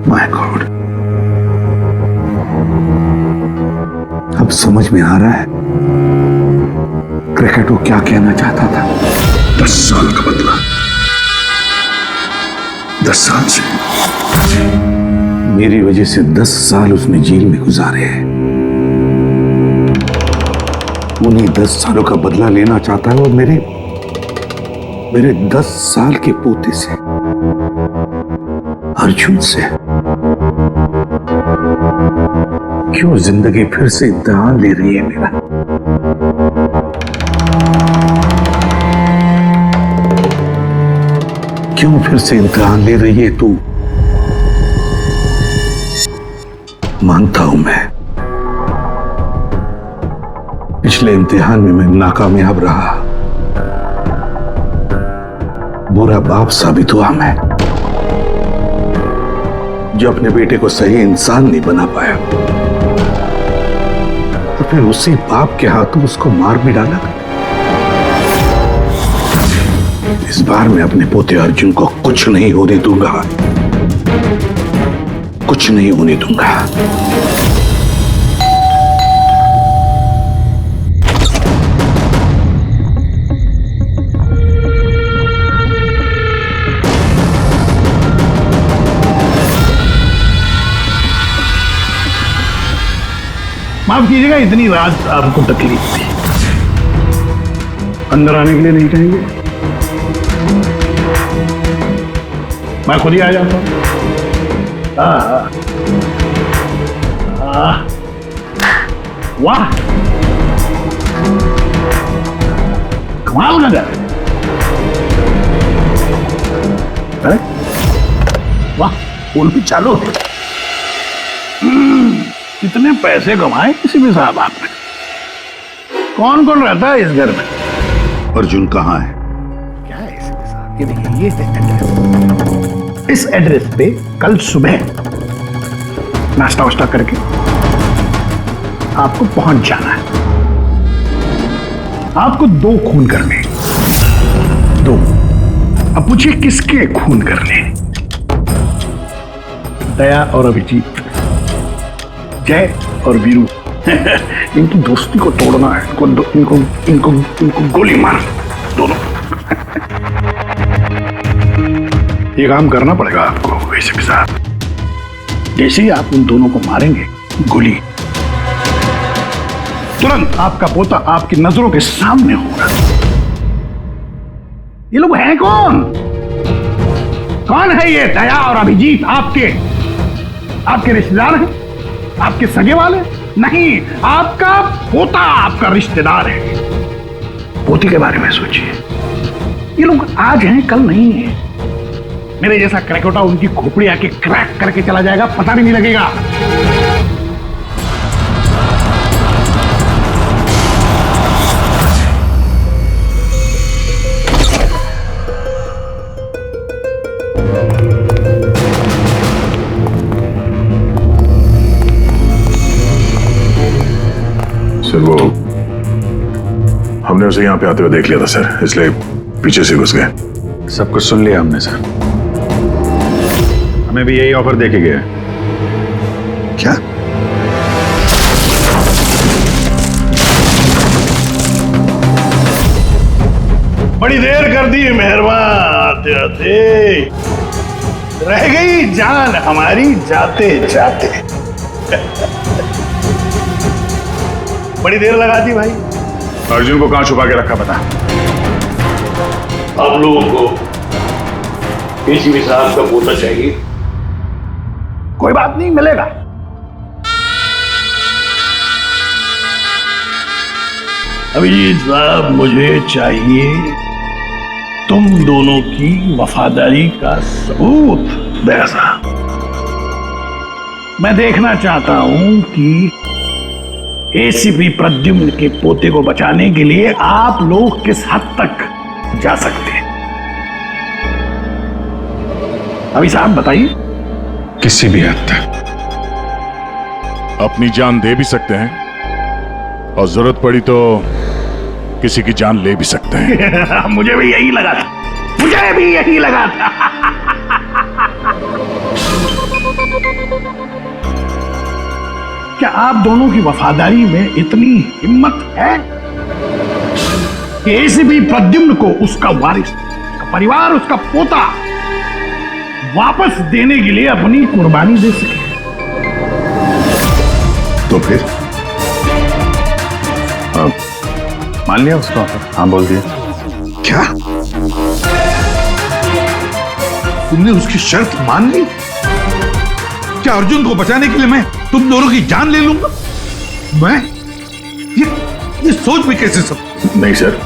My God, अब समझ में आ रहा है क्रिकेट वो क्या कहना चाहता था। 10 साल का बदला, 10 साल से मेरी वजह से 10 साल उसने जेल में गुजारे हैं। उन्हीं 10 सालों का बदला लेना चाहता है वो मेरे 10 साल के पोते से, अर्जुन से। क्यों जिंदगी फिर से इम्तिहान ले रही है मेरा? क्यों फिर से इम्तिहान ले रही है तू? मानता हूं मैं, पिछले इम्तिहान में मैं नाकामयाब रहा, बुरा बाप साबित हुआ मैं, जो अपने बेटे को सही इंसान नहीं बना पाया, और फिर उसी बाप के हाथों उसको मार भी डाला। इस बार मैं अपने पोते अर्जुन को कुछ नहीं होने दूंगा, कुछ नहीं होने दूंगा। माफ कीजिएगा, इतनी रात आपको तकलीफ थी। अंदर आने के लिए नहीं कहेंगे? मैं खुद ही आ जाता हूं। वाह, कमाल का घर। अरे वाह, पुल भी चालू है। कितने पैसे कमाए किसी भी साहब आपने? कौन कौन रहता है इस घर में? अर्जुन कहाँ है? क्या है इसके साथ? ये देखिए, ये एड्रेस। इस एड्रेस पे कल सुबह नाश्ता वाश्ता करके आपको पहुंच जाना है। आपको 2 खून करने, 2। अब पूछिए किसके खून करने? दया और अभिजीत, जय और वीरू। इनकी दोस्ती को तोड़ना है। इनको गोली मार दोनों। ये काम करना पड़ेगा आपको वैसे के साथ। जैसे ही आप उन दोनों को मारेंगे गोली, तुरंत आपका पोता आपकी नजरों के सामने होगा। ये लोग हैं कौन? कौन है ये दया और अभिजीत? आपके रिश्तेदार हैं? आपके सगे वाले? नहीं, आपका पोता आपका रिश्तेदार है। पोती के बारे में सोचिए, ये लोग आज हैं कल नहीं है। मेरे जैसा क्रैकोटा उनकी खोपड़ी आके क्रैक करके चला जाएगा, पता भी नहीं लगेगा। सर वो हमने उसे यहाँ पे आते हुए देख लिया था सर, इसलिए पीछे से घुस गए। सब कुछ सुन लिया हमने सर। हमें भी यही ऑफर दे के गया। क्या? बड़ी देर कर दी मेहरबान, आते आते रह गई जान हमारी जाते जाते। बड़ी देर लगा दी भाई। अर्जुन को कहां छुपा के रखा पता? आप लोगों को एसीपी साहब का पोता चाहिए? कोई बात नहीं, मिलेगा। अभिजीत साहब, मुझे चाहिए तुम दोनों की वफादारी का सबूत। दया साहब, मैं देखना चाहता हूं कि एसीपी प्रद्युम्न के पोते को बचाने के लिए आप लोग किस हद तक जा सकते हैं। अभी साहब बताइए। किसी भी हद तक। अपनी जान दे भी सकते हैं और जरूरत पड़ी तो किसी की जान ले भी सकते हैं। मुझे भी यही लगा था, मुझे भी यही लगा था। क्या आप दोनों की वफादारी में इतनी हिम्मत है कि एसीपी प्रद्युम्न को उसका वारिस, उसका परिवार, उसका पोता वापस देने के लिए अपनी कुर्बानी दे सके? तो फिर मान लिया उसका ऑफर? हाँ बोल दिया। क्या तुमने उसकी शर्त मान ली? क्या अर्जुन को बचाने के लिए मैं तुम दोनों की जान ले लूंगा? मैं ये सोच भी कैसे सकता? नहीं सर,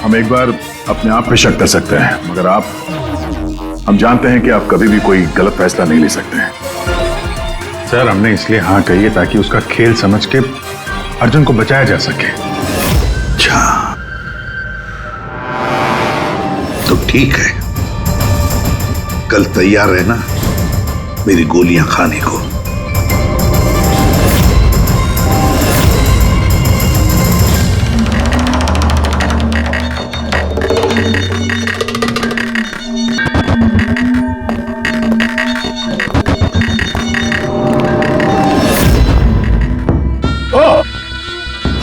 हम एक बार अपने आप पे शक कर सकते हैं, मगर हम जानते हैं कि आप कभी भी कोई गलत फैसला नहीं ले सकते हैं। सर हमने इसलिए हाँ कही है ताकि उसका खेल समझ के अर्जुन को बचाया जा सके। अच्छा तो ठीक है, कल तैयार रहना मेरी गोलियां खाने को।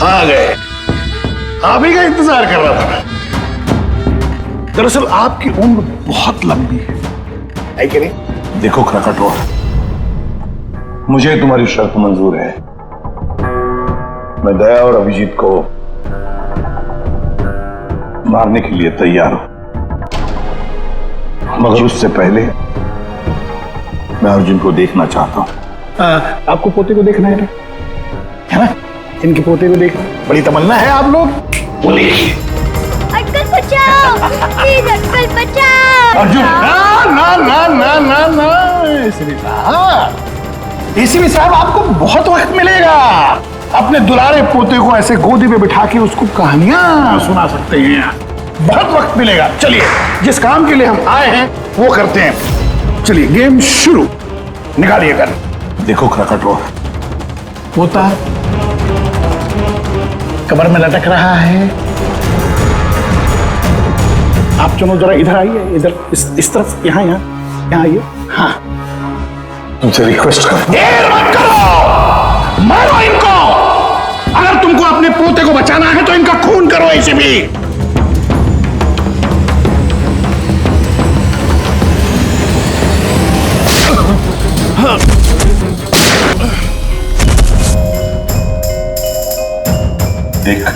आ गए, आप ही का इंतजार कर रहा था मैं। दरअसल आपकी उम्र बहुत लंबी है कि नहीं? देखो क्रकटोर, मुझे तुम्हारी शर्त मंजूर है। मैं दया और अभिजीत को मारने के लिए तैयार हूं, मगर उससे पहले मैं अर्जुन को देखना चाहता हूं। आपको पोते को देखना है ना? इनके पोते को देखना बड़ी तमन्ना है आप लोग। वो देखिए, अंकल बचाओ, प्लीज अंकल बचाओ। अर्जुन, ना ना ना ना ना ना, एसीपी साहब आपको बहुत वक्त मिलेगा। अपने दुलारे पोते को ऐसे गोदी में बिठा के उसको कहानियां सुना सकते हैं। बहुत वक्त मिलेगा। चलिए, जिस काम के लिए हम आए हैं वो करते हैं। चलिए, गेम शुरू। निकालिए गन। देखो क्रकटोर, पोता कमर में लटक रहा है। आप दोनों जरा इधर आइए, इधर इस तरफ, यहाँ आइए। हाँ, तुमसे रिक्वेस्ट कर, देर मत करो, मारो इनको। अगर तुमको अपने पोते को बचाना है तो इनका खून करो। ऐसे भी देख,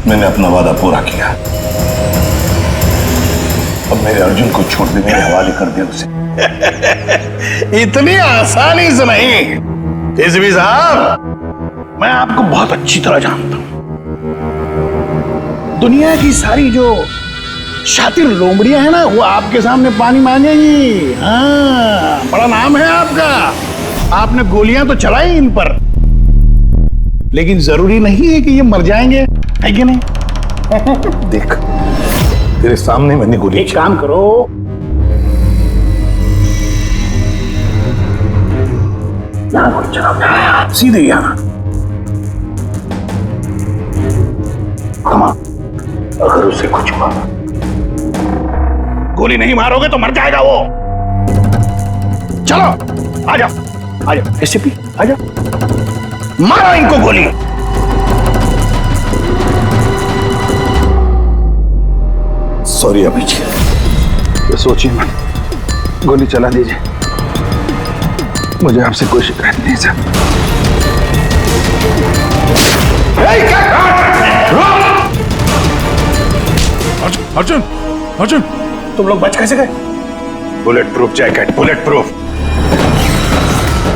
मैंने अपना वादा पूरा किया अब मेरे अर्जुन को छोड़ दे, मेरे हवाले कर दे उसे। इतनी आसानी से नहीं। एसपी साहब, मैं आपको बहुत अच्छी तरह जानता हूं। दुनिया की सारी जो शातिर लोमड़ियां हैं ना, वो आपके सामने पानी मांगेंगी। हाँ, बड़ा नाम है आपका। आपने गोलियां तो चलाई इन पर, लेकिन जरूरी नहीं है कि ये मर जाएंगे, है कि नहीं? देख, तेरे सामने मैंने गोली। एक काम करो, यहां गोली चलाओ, सीधे यहां। कमा, अगर उसे कुछ हुआ, गोली नहीं मारोगे तो मर जाएगा वो। चलो, आ जाओ, आ जाओ एसपी, आ जाओ, मारो इनको गोली। सॉरी अभिजीत, तो सोचिए मत, गोली चला दीजिए। मुझे आपसे कोई शिकायत नहीं सर। अर्जुन, अर्जुन, तुम लोग बच कैसे गए? Bullet proof jacket, bullet proof.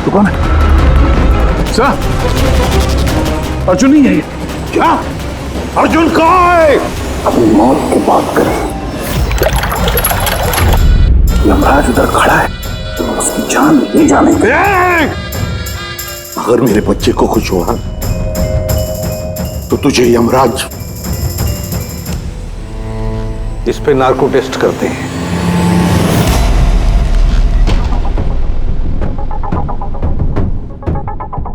तू कौन है? सर, अर्जुन नहीं है ये। क्या? अर्जुन कहाँ है? अपनी मौत की बात करें। यमराज उधर खड़ा है, तो उसकी जान ले जाने। अगर मेरे बच्चे को कुछ हुआ तो तुझे यमराज इस पे नार्को टेस्ट करते हैं।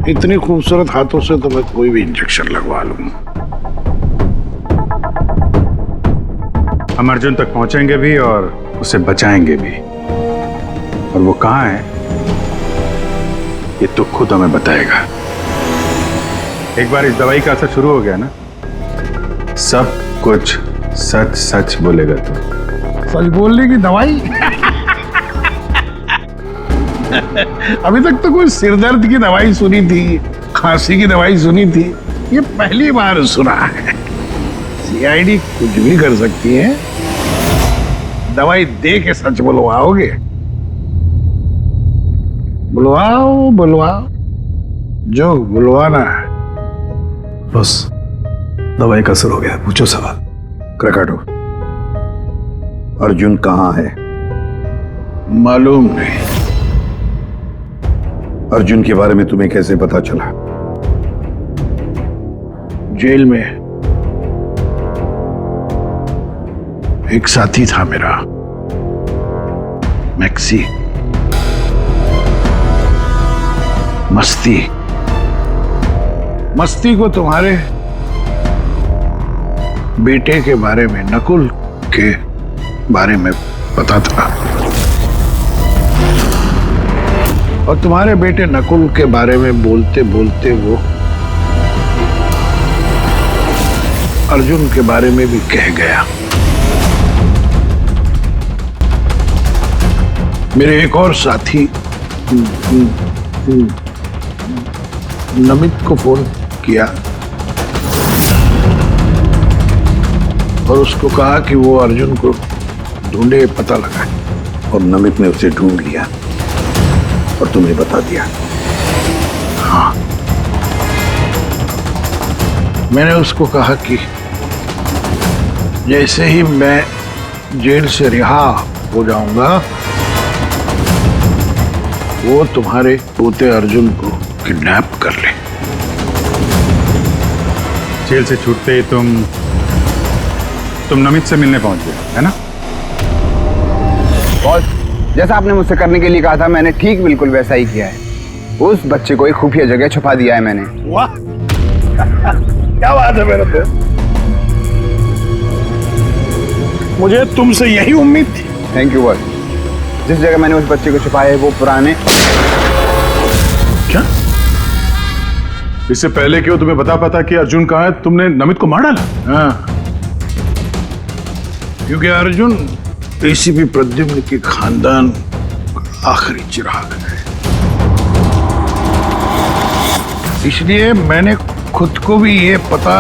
इतनी खूबसूरत हाथों से तो मैं कोई भी इंजेक्शन लगवा लूंगा। हम अर्जुन तक पहुंचेंगे भी और उसे बचाएंगे भी। और वो कहां है ये तो खुद हमें बताएगा। एक बार इस दवाई का असर शुरू हो गया ना, सब कुछ सच सच बोलेगा तू। सच बोलने की दवाई? अभी तक तो कोई सिरदर्द की दवाई सुनी थी, खांसी की दवाई सुनी थी, ये पहली बार सुना है। सीआईडी कुछ भी कर सकती है। दवाई दे के सच बुलवाओगे? बुलवाओ बुलवाओ, जो बुलवाना है। बस दवाई का असर हो गया, पूछो सवाल। क्रकाटो, अर्जुन कहां है? मालूम नहीं। अर्जुन के बारे में तुम्हें कैसे पता चला? जेल में एक साथी था मेरा, मैक्सी। मस्ती को तुम्हारे बेटे के बारे में, नकुल के बारे में पता था, और तुम्हारे बेटे नकुल के बारे में बोलते बोलते वो अर्जुन के बारे में भी कह गया। मेरे एक और साथी नमित को फोन किया और उसको कहा कि वो अर्जुन को ढूंढे, पता लगाए। और नमित ने उसे ढूंढ लिया और तुम्हें बता दिया? हाँ, मैंने उसको कहा कि जैसे ही मैं जेल से रिहा हो जाऊंगा, वो तुम्हारे पोते अर्जुन को किडनैप कर ले। जेल से छूटते ही तुम नमित से मिलने पहुंच गए, है ना? बॉस, जैसा आपने मुझसे करने के लिए कहा था, मैंने ठीक बिल्कुल वैसा ही किया है। उस बच्चे को एक खुफिया जगह छुपा दिया है मैंने। वाह, क्या बात है मेरे दोस्त। मुझे तुमसे यही उम्मीद थी। Thank you boss. जिस जगह मैंने उस बच्चे को छुपाया है वो पुराने। क्या? इससे पहले क्यों तुम्हें पता कि अर्जुन कहाँ है, तुमने नमित को मार डाला? हाँ, क्योंकि अर्जुन एसीपी प्रद्युम्न के खानदान आखिरी चिराग है। इसलिए मैंने खुद को भी ये पता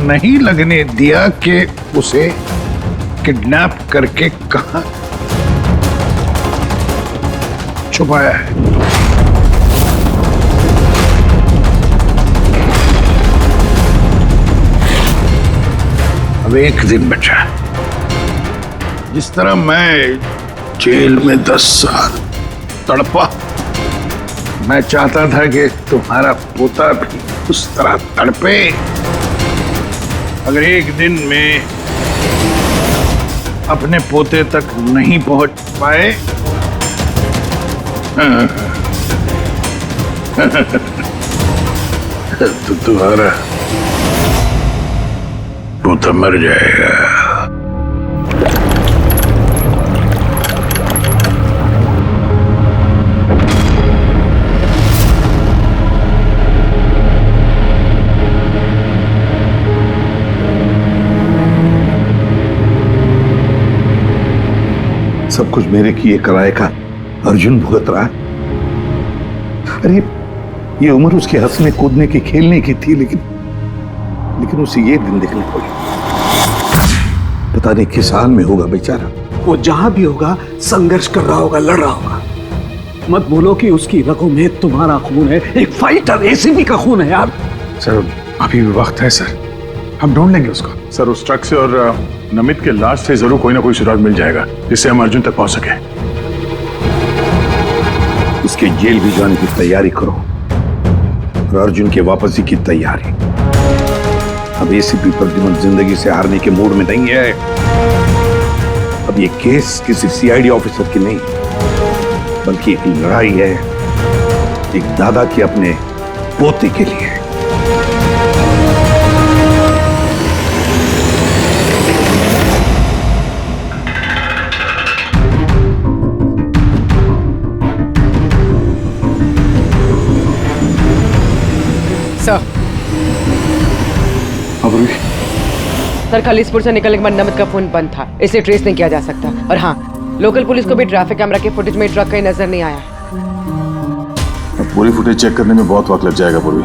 नहीं लगने दिया कि उसे किडनैप करके कहां छुपाया है? अब एक दिन बचा है। जिस तरह मैं जेल में 10 साल तड़पा, मैं चाहता था कि तुम्हारा पोता भी उस तरह तड़पे। अगर एक दिन में अपने पोते तक नहीं पहुंच पाए तो तुम्हारा पोता मर जाएगा। सब कुछ मेरे किए कराए का अर्जुन भुगत रहा। अरे ये उम्र उसके हंसने कूदने की खेलने की थी, लेकिन उसे ये दिन देखने पड़े। पता नहीं किस हाल में होगा बेचारा। वो जहां भी होगा संघर्ष कर रहा होगा, लड़ रहा होगा। मत बोलो कि उसकी रगों में तुम्हारा खून है। एक फाइटर एसीपी का खून है यार। सर अभी भी वक्त है सर, हम ढूंढ लेंगे उसको। सर उस ट्रक से और नमित के लाश से जरूर कोई ना कोई सुराग मिल जाएगा जिससे हम अर्जुन तक पहुंच सके। उसके जेल भी जाने की तैयारी करो और अर्जुन के वापसी की तैयारी। अब एसीपी प्रद्युमन जिंदगी से हारने के मूड में नहीं है। अब ये केस किसी सीआईडी ऑफिसर की नहीं, बल्कि एक लड़ाई है एक दादा के अपने पोते के लिए। सर खलीसपुर से निकलने के बाद नमित का फोन बंद था, इसलिए ट्रेस नहीं किया जा सकता। और हाँ, लोकल पुलिस को भी ट्रैफिक कैमरा के फुटेज में ट्रक कहीं नजर नहीं आया। अब पूरी फुटेज चेक करने में बहुत वक्त लग जाएगा पूर्वी,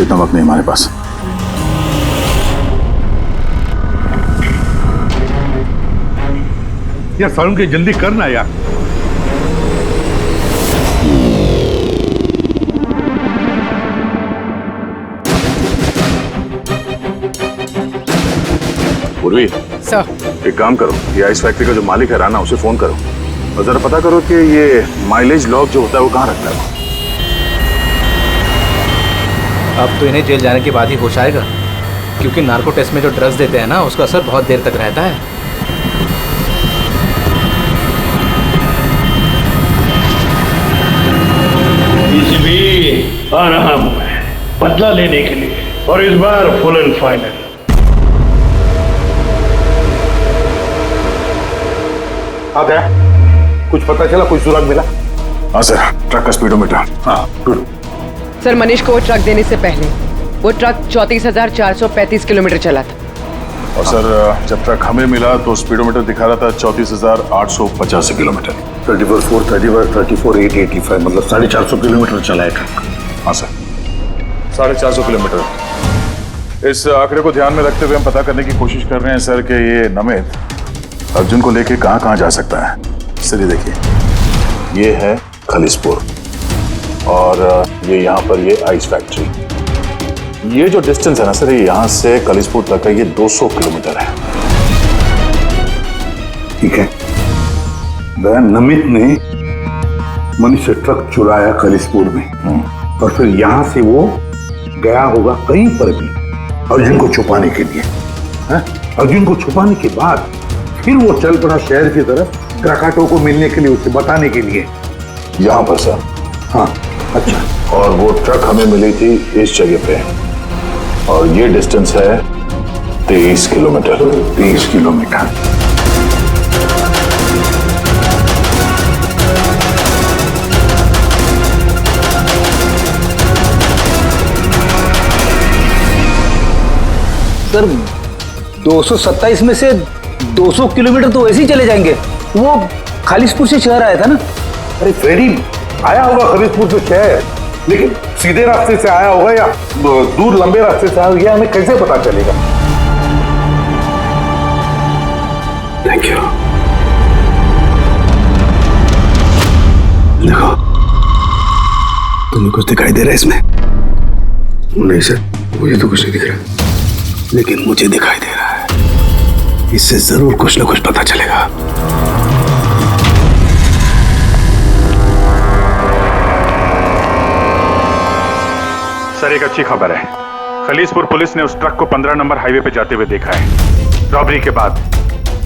इतना वक्त नहीं हमारे पास। यार सारुण के जल्दी करना यार। पूर्वी सर, एक काम करो, ये आइस फैक्ट्री का जो मालिक है राना, उसे फोन करो और जरा पता करो कि ये माइलेज लॉग जो होता है वो कहाँ रखता है। अब तो इन्हें जेल जाने के बाद ही होश आएगा, क्योंकि नार्को टेस्ट में जो ड्रग्स देते हैं ना, उसका असर बहुत देर तक रहता है। आ रहा हूं मैं बदला लेने के लिए, और इस बार फुल एंड फाइनल। हाँ क्या? कुछ पता चला, कोई सुराग मिला? हाँ सर, ट्रक का स्पीडोमीटर। हाँ गुड। सर मनीष को वो ट्रक देने से पहले वो ट्रक 34,435 किलोमीटर चला था। और सर जब ट्रक हमें मिला तो स्पीडोमीटर दिखा रहा था 34,885 किलोमीटर। 34,885 मतलब 450 किलोमीटर चला है ट्रक। हाँ सर, 450 किलोमीटर। इस आंकड़े को ध्यान में रखते हुए हम पता करने की कोशिश कर रहे हैं सर कि ये नमित अर्जुन को लेके कहाँ कहाँ जा सकता है। सर ये देखिए, ये है खलीसपुर और ये यहाँ पर ये आइस फैक्ट्री। ये जो डिस्टेंस है ना सर, ये यहाँ से खलीसपुर तक का ये 200 किलोमीटर है। ठीक है, नमित ने मनीष से ट्रक चुराया खलीसपुर में और फिर यहां से वो गया होगा कहीं पर भी अर्जुन को छुपाने के लिए। अर्जुन को छुपाने के बाद फिर वो चल पड़ा शहर की तरफ क्रकाटो को मिलने के लिए, उसे बताने के लिए। यहाँ पर सर? हाँ। अच्छा। और वो ट्रक हमें मिली थी इस जगह पे और ये डिस्टेंस है 23 किलोमीटर। 23 किलोमीटर। सर 227 में से 200 किलोमीटर तो वैसे ही चले जाएंगे। वो खालिसपुर से शहर आया था ना। अरे फ्रेडी, आया होगा खालिसपुर से शहर, लेकिन सीधे रास्ते से आया होगा या दूर लंबे रास्ते से आया होगा, हमें कैसे पता चलेगा? Thank you. देखो, तुम्हें कुछ दिखाई दे रहा है इसमें? नहीं सर, मुझे तो कुछ नहीं दिख रहा, लेकिन मुझे दिखाई दे रहा है। इससे जरूर कुछ ना कुछ पता चलेगा। सर, एक अच्छी खबर है। खलीसपुर पुलिस ने उस ट्रक को 15 नंबर हाईवे पे जाते हुए देखा है, रॉबरी के बाद।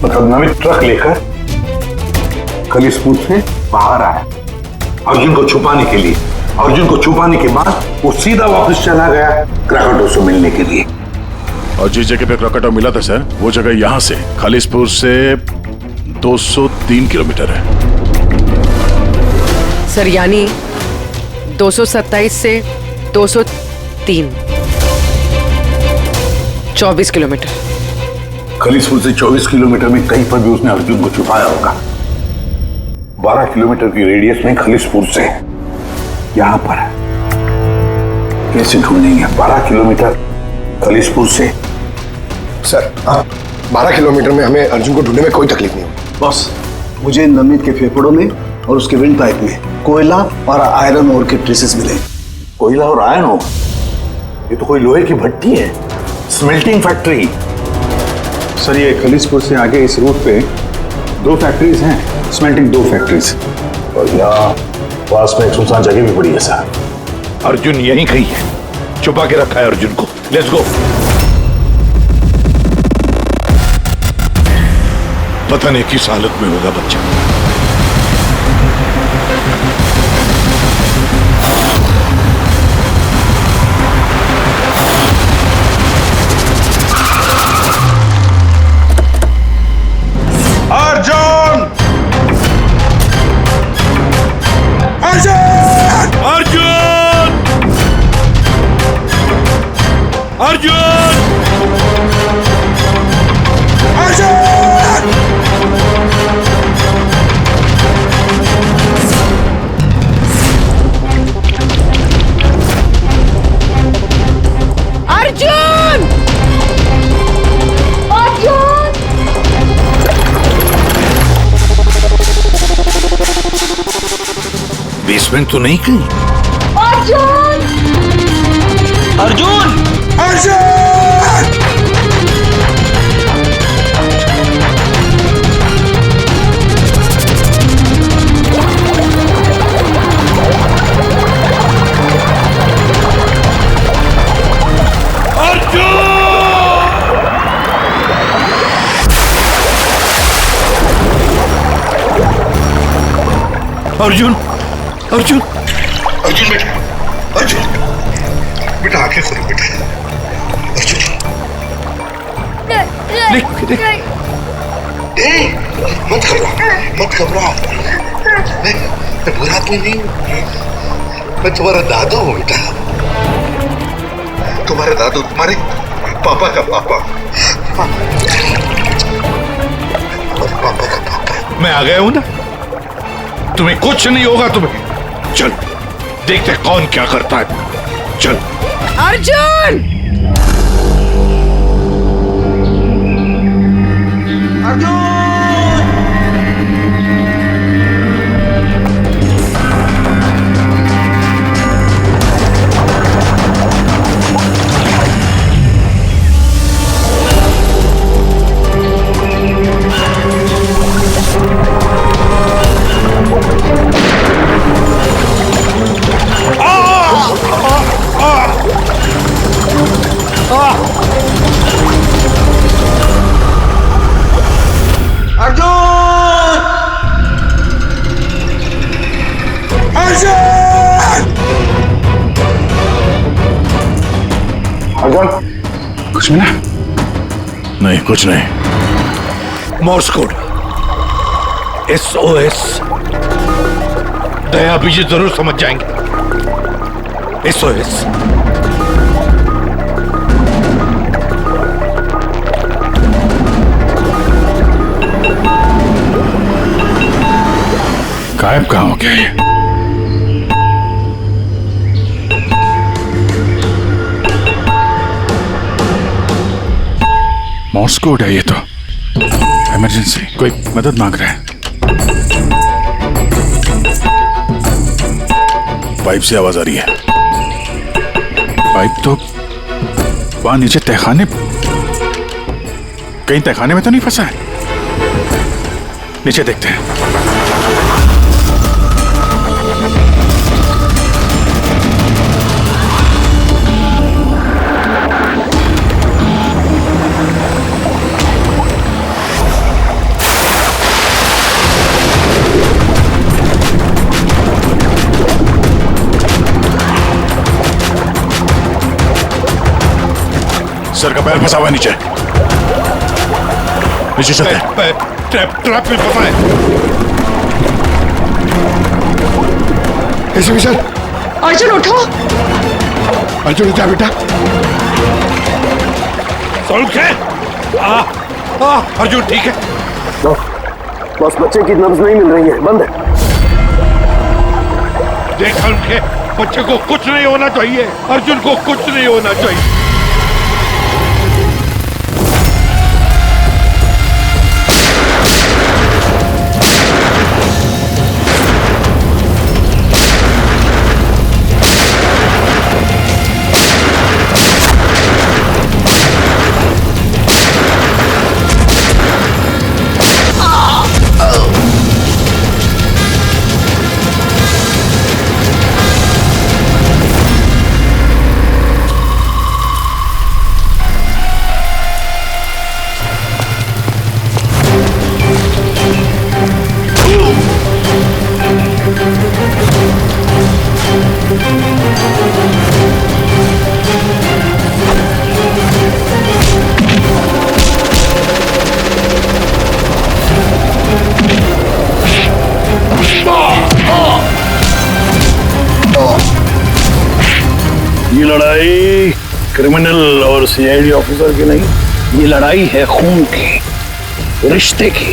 मतलब नमित ट्रक लेकर खलीसपुर से बाहर आया अर्जुन को छुपाने के लिए। अर्जुन को छुपाने के बाद वो सीधा वापस चला गया क्रैकटो से मिलने के लिए। और जिस जगह पे क्रैकटो मिला था सर, वो जगह यहाँ से खलीसपुर से 203 किलोमीटर है। सर यानी 227 से 203, 24 किलोमीटर। खलीसपुर से 24 किलोमीटर में कहीं पर भी उसने अर्जुन को छुपाया होगा। 12 किलोमीटर की रेडियस में खलीसपुर से यहां पर है। कैसे ढूंढेंगे 12 किलोमीटर खलीसपुर से? सर 12 किलोमीटर में हमें अर्जुन को ढूंढने में कोई तकलीफ नहीं होगी। बॉस, मुझे नमित के फेफड़ों में और उसके विंड पाइप में कोयला और आयरन ओर के ट्रेसेस मिले। कोयला और आयरन ओर? ये तो कोई लोहे की भट्टी है, स्मेल्टिंग फैक्ट्री। सर, ये खलीसपुर से आगे इस रूट पे 2 फैक्ट्रीज हैं, स्मेल्टिंग 2 फैक्ट्रीज। और यहाँ पास में एक सुनसान जगह भी पड़ी है सर। अर्जुन यहीं कहीं है, छुपा के रखा है अर्जुन को। Let's go. पता नहीं किस हालत में होगा बच्चा। अर्जुन! अर्जुन! अर्जुन! अर्जुन! अर्जुन! अर्जुन! बेसमेंट तो नहीं कहीं? अर्जुन! अर्जुन! अर्जुन! अर्जुन! अर्जुन! अर्जुन बेटा, अर्जुन बेटा, आंखें खोलो बेटा। अर्जुन मत घबराओ, मत घबराओ। मैं बुरा आदमी नहीं हूँ, मैं तुम्हारा दादू हूँ बेटा। तुम्हारे दादू, तुम्हारे पापा का पापा। पापा का पापा। मैं आ गया हूं ना, तुम्हें कुछ नहीं होगा। तुम्हें चल देखते कौन क्या करता है। चल। अर्जुन! कुछ मिला? नहीं, कुछ नहीं। Morse code, SOS। दया बीजी जरूर समझ जाएंगे। SOS। गायब कहाँ हो गया ये? मोर्स कोड है ये तो। इमरजेंसी, कोई मदद मांग रहा है। पाइप से आवाज आ रही है। पाइप तो वहां नीचे तहखाने, कहीं तहखाने में तो नहीं फंसा है? नीचे देखते हैं। सर का पैर फंसा हुआ है नीचे। नीचे चलते हैं। ट्रैप में फंसा है। ऐसे विशाल, अर्जुन उठो। अर्जुन उठा बेटा। अर्जुन ठीक है? बस बच्चे की नब्ज नहीं मिल रही है, बंद है। देखा उनके बच्चे को कुछ नहीं होना चाहिए, अर्जुन को कुछ नहीं होना चाहिए। ये लड़ाई क्रिमिनल और सीआईडी ऑफिसर की नहीं, ये लड़ाई है खून की, रिश्ते की।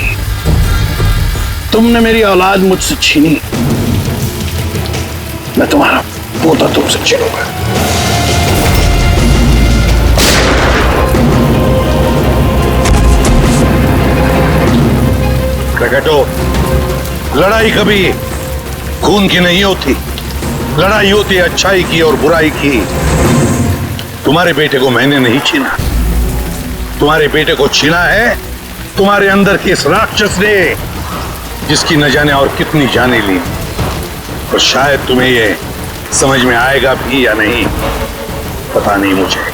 तुमने मेरी औलाद मुझसे छीनी, मैं तुम्हारा पोता तुमसे छीनूंगा। प्रकटो, लड़ाई कभी खून की नहीं होती, लड़ाई होती है अच्छाई की और बुराई की। तुम्हारे बेटे को मैंने नहीं छीना, तुम्हारे बेटे को छीना है तुम्हारे अंदर के इस राक्षस ने, जिसकी न जाने और कितनी जाने ली। और शायद तुम्हें ये समझ में आएगा भी या नहीं पता नहीं मुझे,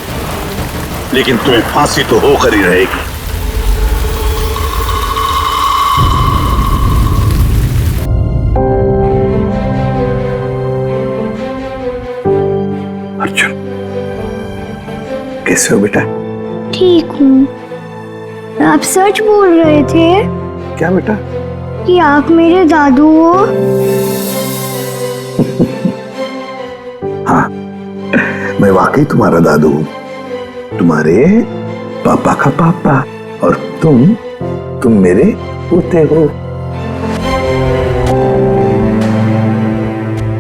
लेकिन तुम्हें फांसी तो होकर ही रहेगी। अर्जुन, कैसे हो बेटा? ठीक हूँ। आप सच बोल रहे थे? क्या बेटा? कि आप मेरे दादू हो? हाँ, मैं वाकई तुम्हारा दादू हूँ, तुम्हारे पापा का पापा, और तुम मेरे पोते हो।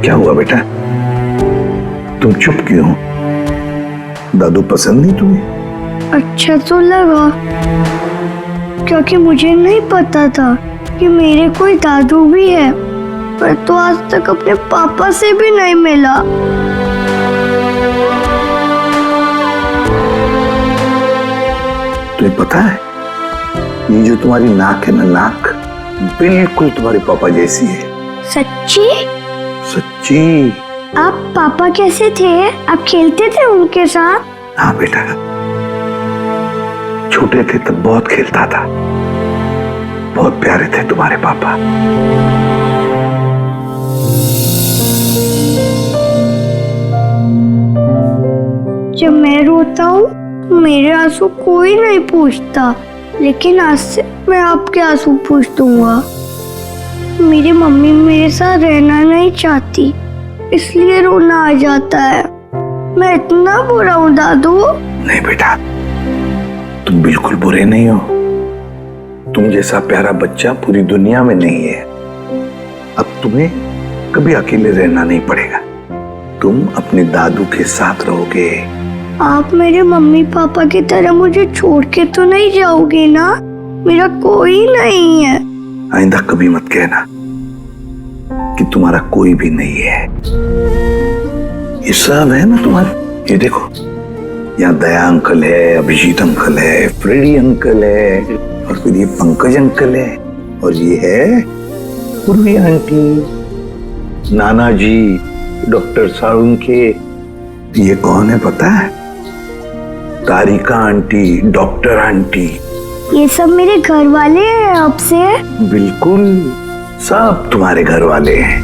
क्या हुआ बेटा, तुम चुप क्यों? दादू पसंद नहीं तुम्हें? अच्छा तो लगा, क्योंकि मुझे नहीं पता था कि मेरे कोई दादू भी है, पर तो आज तक अपने पापा से भी नहीं मिला। तुम्हें पता है, ये जो तुम्हारी नाक है ना, नाक बिल्कुल तुम्हारे पापा जैसी है। सच्ची? सच्ची। आप पापा कैसे थे? आप खेलते थे उनके साथ? हाँ बेटा, छोटे थे तब बहुत खेलता था, बहुत प्यारे थे तुम्हारे पापा। जब मैं रोता हूँ मेरे आंसू कोई नहीं पूछता, लेकिन आज से मैं आपके आंसू पूछ दूंगा। मेरी मम्मी मेरे साथ रहना नहीं चाहती, इसलिए रोना आ जाता है। मैं इतना बुरा हूँ दादू? नहीं बेटा, तुम बिल्कुल बुरे नहीं हो। तुम जैसा प्यारा बच्चा पूरी दुनिया में नहीं है। अब तुम्हें कभी अकेले रहना नहीं पड़ेगा, तुम अपने दादू के साथ रहोगे। आप मेरे मम्मी पापा की तरह मुझे छोड़ के तो नहीं जाओगे ना? मेरा कोई नहीं है। आइंदा कभी मत कहना कि तुम्हारा कोई भी नहीं है। ये सब है ना तुम्हारे। ये देखो, यहाँ दया अंकल है, अभिजीत अंकल है, फ्रेडी अंकल है, और फिर ये पंकज अंकल है, और ये है पूर्वी आंटी, नाना जी, डॉक्टर साळुंखे। ये कौन है पता है? तारिका आंटी, डॉक्टर आंटी। ये सब मेरे घर वाले हैं आपसे? बिल्कुल, सब तुम्हारे घर वाले हैं।